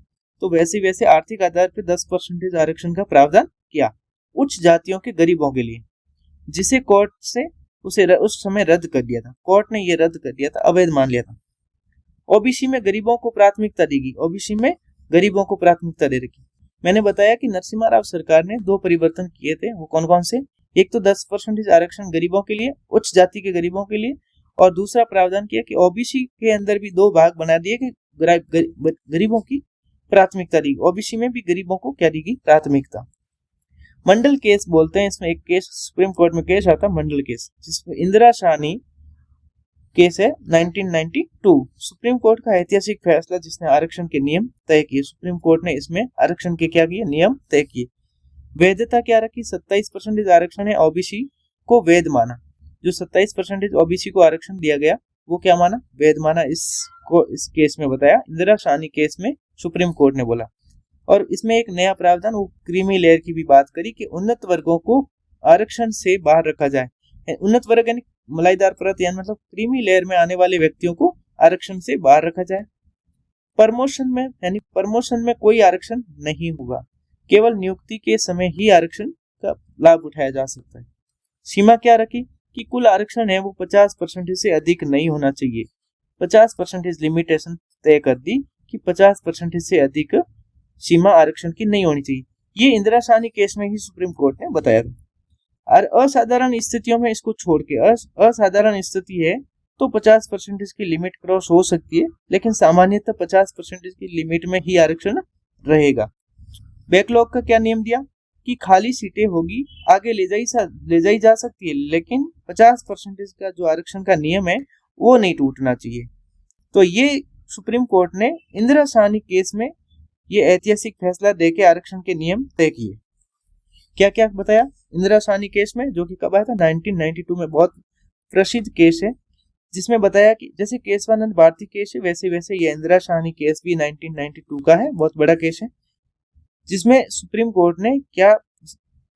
तो वैसे आर्थिक आधार पर 10% आरक्षण का प्रावधान किया उच्च जातियों के गरीबों के लिए, जिसे कोर्ट से उसे उस समय रद्द कर दिया था। कोर्ट ने ये रद्द कर दिया था, अवैध मान लिया था। ओबीसी में गरीबों को प्राथमिकता देगी, ओबीसी में गरीबों को प्राथमिकता दे रखी। मैंने बताया कि नरसिम्हा राव सरकार ने 2 परिवर्तन किए थे, वो कौन कौन से, एक तो 10% आरक्षण गरीबों के लिए, उच्च जाति के गरीबों के लिए, और दूसरा प्रावधान किया कि ओबीसी के अंदर भी 2 भाग बना दिए कि गरीबों की प्राथमिकता दी, ओबीसी में भी गरीबों को क्या दी गई, प्राथमिकता। मंडल केस बोलते हैं। इसमें एक केस सुप्रीम कोर्ट में केस आता है मंडल केस, जिसमें इंदिरा शाहनी केस है 1992। सुप्रीम कोर्ट का ऐतिहासिक फैसला जिसने आरक्षण के नियम तय किए। सुप्रीम कोर्ट ने इसमें आरक्षण के क्या किए, नियम तय किए। वैधता क्या रखी, 27% आरक्षण है, ओबीसी को वैध माना। जो 27% ओबीसी को आरक्षण दिया गया वो क्या माना, वैध माना। इसको इस केस में बताया, इंदिरा शाहनी केस में सुप्रीम कोर्ट ने बोला। और इसमें एक नया प्रावधान वो क्रीमी लेयर की भी बात करी कि उन्नत वर्गों को आरक्षण से बाहर रखा जाए। उन्नत वर्ग यानी मलाईदार परत यानी मतलब क्रीमी लेयर में आने वाले व्यक्तियों को आरक्षण से बाहर रखा जाए। प्रमोशन में कोई आरक्षण नहीं होगा, केवल नियुक्ति के समय ही आरक्षण का लाभ उठाया जा सकता है। सीमा क्या रखी कि कुल आरक्षण है वो 50% से अधिक नहीं होना चाहिए। 50% लिमिटेशन तय कर दी कि 50% से अधिक सीमा आरक्षण की नहीं होनी चाहिए। ये इंदिरा शाहनी केस में ही सुप्रीम कोर्ट ने बताया था। और असाधारण स्थितियों में इसको छोड़ के, असाधारण स्थिति है तो 50% की लिमिट क्रॉस हो सकती है, लेकिन सामान्यतः 50% की लिमिट में ही आरक्षण रहेगा। बैकलॉग का क्या नियम दिया कि खाली सीटें होगी आगे ले जाई जा सकती है, लेकिन 50% का जो आरक्षण का नियम है वो नहीं टूटना चाहिए। तो ये सुप्रीम कोर्ट ने इंदिरा शाहनी केस में ये ऐतिहासिक फैसला देके आरक्षण के नियम तय किए। क्या क्या बताया इंदिरा शाहनी केस में, जो कि कब आया था, 1992 में। बहुत प्रसिद्ध केस है, जिसमें बताया कि जैसे केशवानंद भारती केस है वैसे वैसे ये इंदिरा शाहनी केस भी 1992 का है। बहुत बड़ा केस है, जिसमें सुप्रीम कोर्ट ने क्या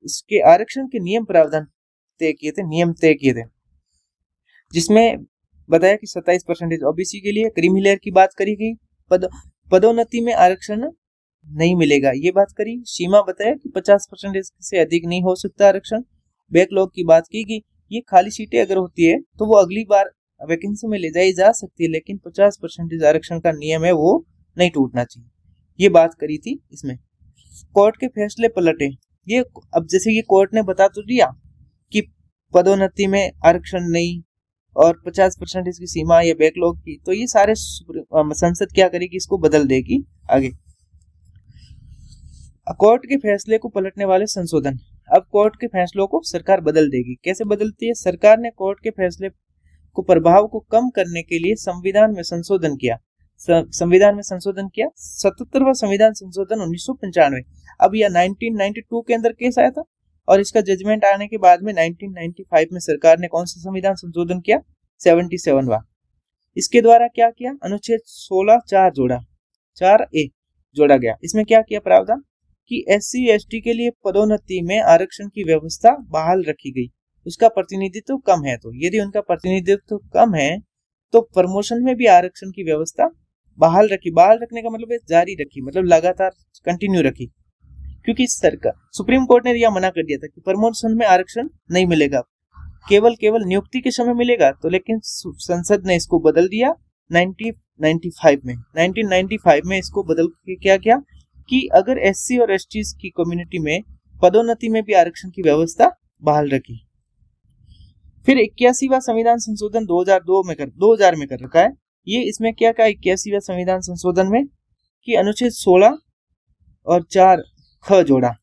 इसके आरक्षण के नियम प्रावधान तय किए थे, जिसमें बताया कि 27% ओबीसी के लिए, क्रीमी लेयर की बात करी गई, पदोन्नति में आरक्षण नहीं मिलेगा ये बात करी। सीमा बताया कि 50% से अधिक नहीं हो सकता आरक्षण। बैकलॉग की बात की गई, ये खाली सीटें अगर होती है तो वो अगली बार वैकेंसी में ले जाई जा सकती है, लेकिन 50% आरक्षण का नियम है वो नहीं टूटना चाहिए, ये बात करी थी इसमें। कोर्ट के फैसले पलटे, ये अब जैसे ये कोर्ट ने बता तो दिया कि पदोन्नति में आरक्षण नहीं और 50% इसकी सीमा या बैकलॉग की, तो ये सारे संसद क्या करेगी, इसको बदल देगी आगे। कोर्ट के फैसले को पलटने वाले संशोधन, अब कोर्ट के फैसलों को सरकार बदल देगी। कैसे बदलती है, सरकार ने कोर्ट के फैसले को प्रभाव को कम करने के लिए संविधान में संशोधन किया। 77वां संविधान संशोधन 1995। अब यह 1992 के अंदर केस आया था और इसका जजमेंट आने के बाद में 1995 में सरकार ने कौन सा संविधान संशोधन किया, 77वां। इसके द्वारा क्या किया, अनुच्छेद 16 4A जोड़ा गया। इसमें क्या किया प्रावधान कि SC/ST के लिए पदोन्नति में आरक्षण की व्यवस्था बहाल रखी गई। उसका प्रतिनिधित्व कम है, तो यदि उनका प्रतिनिधित्व कम है तो प्रमोशन में भी आरक्षण की व्यवस्था बहाल रखने का मतलब है जारी रखी, मतलब लगातार कंटिन्यू रखी। क्योंकि सरकार, सुप्रीम कोर्ट ने यह मना कर दिया था कि प्रमोशन में आरक्षण नहीं मिलेगा, केवल नियुक्ति के समय मिलेगा। तो लेकिन संसद ने इसको बदल दिया 1995 में इसको बदल के क्या किया कि अगर SC और ST की कम्युनिटी में पदोन्नति में भी आरक्षण की व्यवस्था बहाल रखी। फिर 81वां संविधान संशोधन 2000 में कर रखा है। ये इसमें क्या कहा 81वां संविधान संशोधन में कि अनुच्छेद 16 और 4ख जोड़ा,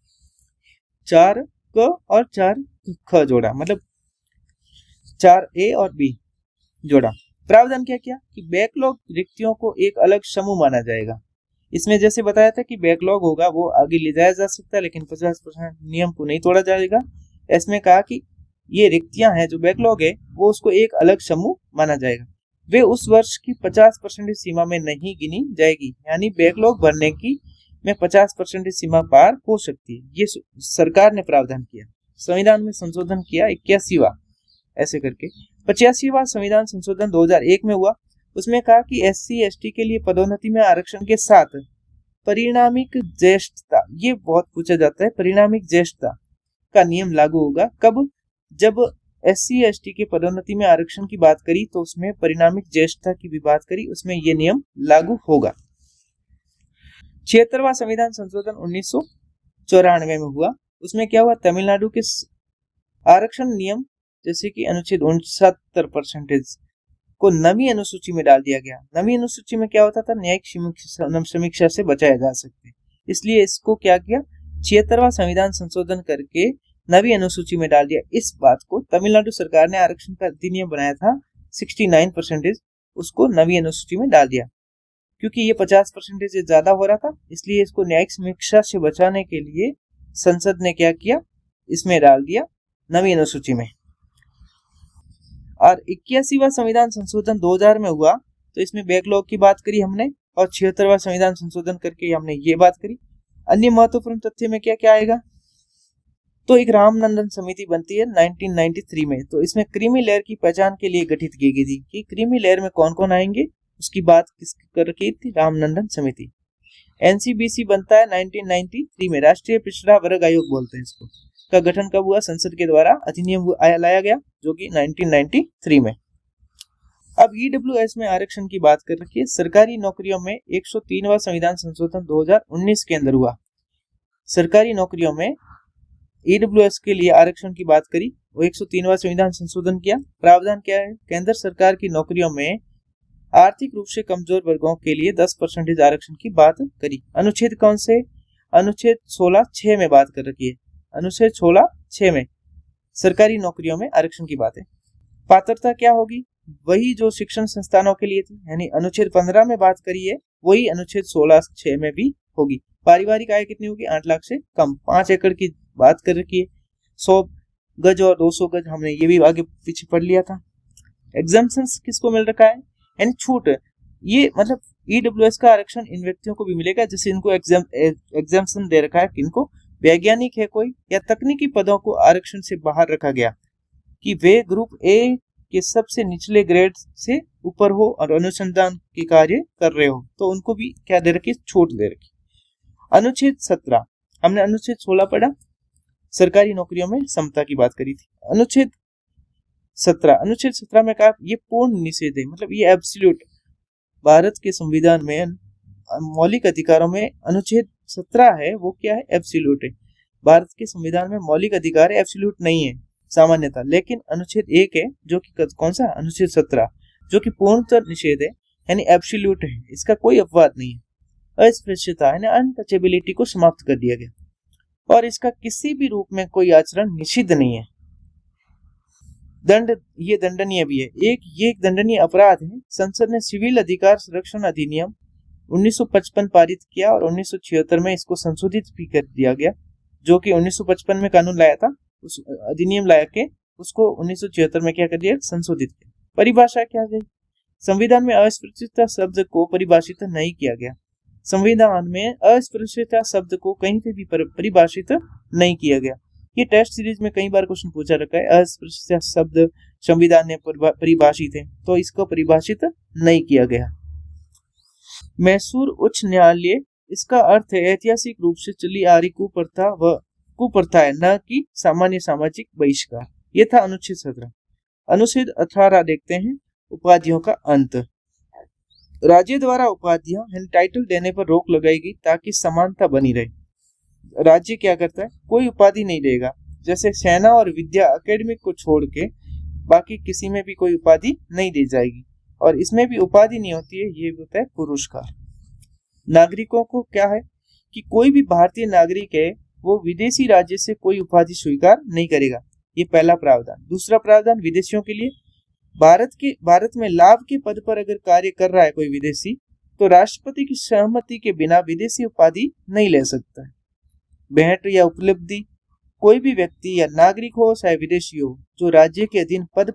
4क और 4ख जोड़ा, मतलब 4A और B जोड़ा। प्रावधान क्या किया कि बैकलॉग रिक्तियों को एक अलग समूह माना जाएगा। इसमें जैसे बताया था कि बैकलॉग होगा वो आगे ले जाया जा सकता है, लेकिन 50% नियम को नहीं तोड़ा जाएगा। इसमें कहा कि ये रिक्तियां हैं जो बैकलॉग है वो उसको एक अलग समूह माना जाएगा, वे उस वर्ष की 50% सीमा में नहीं गिनी जाएगी। यानी बैकलॉग भरने की में 50% सीमा पार हो सकती है। ये सरकार ने प्रावधान किया, संविधान में संशोधन किया 81वां ऐसे करके। 85वां संविधान संशोधन 2001 में हुआ। उसमें कहा कि SC/ST के लिए पदोन्नति में आरक्षण के साथ परिणामिक ज्येष्ठता, ये बहुत पूछा जाता है, परिणामिक ज्येष्ठता का नियम लागू होगा। कब, जब SC/ST के पदोन्नति में आरक्षण की बात करी तो उसमें परिणामिक ज्येष्ठता की भी बात करी, उसमें यह नियम लागू होगा। 76वां संविधान संशोधन 1994 में हुआ। उसमें क्या हुआ, तमिलनाडु के आरक्षण नियम जैसे कि अनुच्छेद 69% को नवी अनुसूची में डाल दिया गया। नवी अनुसूची में क्या होता था, न्यायिक समीक्षा से बचाया जा सकते, इसलिए इसको क्या किया 76वां संविधान संशोधन करके नवी अनुसूची में डाल दिया। इस बात को तमिलनाडु सरकार ने आरक्षण का अधिनियम बनाया था 69%, उसको नवी अनुसूची में डाल दिया क्योंकि ये 50% से ज्यादा हो रहा था, इसलिए इसको न्यायिक समीक्षा से बचाने के लिए संसद ने क्या किया, इसमें डाल दिया नवी अनुसूची में। और 81वां संविधान संशोधन 2000 में हुआ, तो इसमें बैकलॉग की बात करी हमने, और 76वां संविधान संशोधन करके हमने ये बात करी। अन्य महत्वपूर्ण तथ्य में क्या क्या आएगा, तो एक रामनंदन समिति बनती है 1993 में, तो इसमें क्रीमी लेयर की पहचान के लिए गठित की गई थी कि क्रीमी लेयर में कौन कौन आएंगे, उसकी बात किस कर रखी थी, रामनंदन समिति। एनसीबीसी बनता है 1993 में, राष्ट्रीय पिछड़ा वर्ग आयोग बोलते हैं इसको, का गठन कब हुआ, संसद के द्वारा अधिनियम लाया गया जो कि 1993 में। अब ईडब्ल्यूएस में आरक्षण की बात कर रखी है। सरकारी नौकरियों में 103वां संविधान संशोधन 2019 के अंदर हुआ। सरकारी नौकरियों में ईडब्ल्यूएस के लिए आरक्षण की बात करी, वो 103वां संविधान संशोधन किया। प्रावधान क्या है, केंद्र सरकार की नौकरियों में आर्थिक रूप से कमजोर वर्गों के लिए 10% आरक्षण की बात करी। अनुच्छेद कौन से, अनुच्छेद 16(6) में बात कर रखी है। अनुच्छेद 16(6) में सरकारी नौकरियों में आरक्षण की बात है। पात्रता क्या होगी, वही जो शिक्षण संस्थानों के लिए थी, यानी अनुच्छेद 15 में बात करी है वही अनुच्छेद 16(6) में भी होगी। पारिवारिक आय कितनी होगी, 8 लाख से कम। 5 एकड़ की बात कर रखी है। 100 गज और 200 गज हमने ये भी आगे पीछे पढ़ लिया था। एग्जाम्पशंस किसको मिल रखा है, यानी छूट, ये मतलब ईडब्ल्यूएस का आरक्षण इन व्यक्तियों को भी मिलेगा जैसे इनको एग्जाम्पशन दे रखा है, किनको, वैज्ञानिक है कोई या तकनीकी पदों को आरक्षण से बाहर रखा गया कि वे ग्रुप ए के सबसे निचले ग्रेड से ऊपर हो और अनुसंधान के कार्य कर रहे हो, तो उनको भी क्या दे रखी, छूट दे रखी। अनुच्छेद 17, हमने अनुच्छेद 16 पढ़ा, सरकारी नौकरियों में समता की बात करी थी। अनुच्छेद 17 में कहा ये पूर्ण निषेध है, मतलब ये एब्सोल्यूट, भारत के संविधान में मौलिक अधिकारों में अनुच्छेद 17 है वो क्या है, एब्सोल्यूट है। भारत के संविधान में मौलिक अधिकार एब्सोल्यूट नहीं है, सामान्यता, लेकिन अनुच्छेद 1 है जो कि कौन सा, अनुच्छेद 17, जो कि पूर्णतः निषेध है, यानी एब्सोल्यूट है, इसका कोई अपवाद नहीं है। अस्पृश्यता यानी अनटचेबिलिटी को समाप्त कर दिया गया और इसका किसी भी रूप में कोई आचरण निषिद्ध नहीं है। दंड, ये दंडनीय भी है, ये दंडनीय अपराध है। संसद ने सिविल अधिकार संरक्षण अधिनियम 1955 पारित किया और 1976 में इसको संशोधित भी कर दिया गया, जो कि 1955 में कानून लाया था, उस अधिनियम लाया के उसको 1976 में क्या कर दिया, संशोधित किया। परिभाषा क्या है, संविधान में अस्पृश्यता शब्द को परिभाषित नहीं किया गया। संविधान में अस्पृश्यता शब्द को कहीं पे भी परिभाषित नहीं किया गया। ये टेस्ट सीरीज में कई बार क्वेश्चन पूछा रखा है, अस्पृश्यता शब्द संविधान में परिभाषित है, तो इसको परिभाषित नहीं किया गया। मैसूर उच्च न्यायालय, इसका अर्थ है ऐतिहासिक रूप से चली आ रही कुप्रथा है, न कि सामान्य सामाजिक बहिष्कार। ये था अनुच्छेद 17। अनुच्छेद 18 देखते हैं, उपाधियों का अंत। राज्य द्वारा उपाधियां यानी टाइटल देने पर रोक लगाएगी ताकि समानता बनी रहे। राज्य क्या करता है, कोई उपाधि नहीं देगा, जैसे सेना और विद्या अकेडमिक को छोड़ के बाकी किसी में भी कोई उपाधि नहीं दी जाएगी, और इसमें भी उपाधि नहीं होती है, ये होता है पुरस्कार। नागरिकों को क्या है कि कोई भी भारतीय नागरिक है वो विदेशी राज्य से कोई उपाधि स्वीकार नहीं करेगा, ये पहला प्रावधान। दूसरा प्रावधान विदेशियों के लिए, भारत में लाभ के पद पर अगर कार्य कर रहा है कोई विदेशी, तो राष्ट्रपति की सहमति के बिना विदेशी उपाधि नहीं ले सकता है। भेंट या उपलब्धि, कोई भी व्यक्ति या नागरिक हो चाहे विदेशी हो जो राज्य के अधीन पद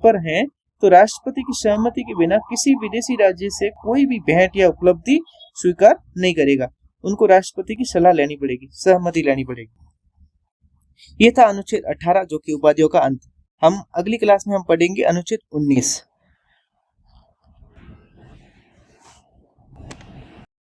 पर हैं, तो राष्ट्रपति की सहमति के बिना किसी विदेशी राज्य से कोई भी भेंट या उपलब्धि स्वीकार नहीं करेगा, उनको राष्ट्रपति की सलाह लेनी पड़ेगी, सहमति लेनी पड़ेगी। ये था अनुच्छेद 18 जो कि उपाधियों का अंत। हम अगली क्लास में हम पढ़ेंगे अनुच्छेद 19।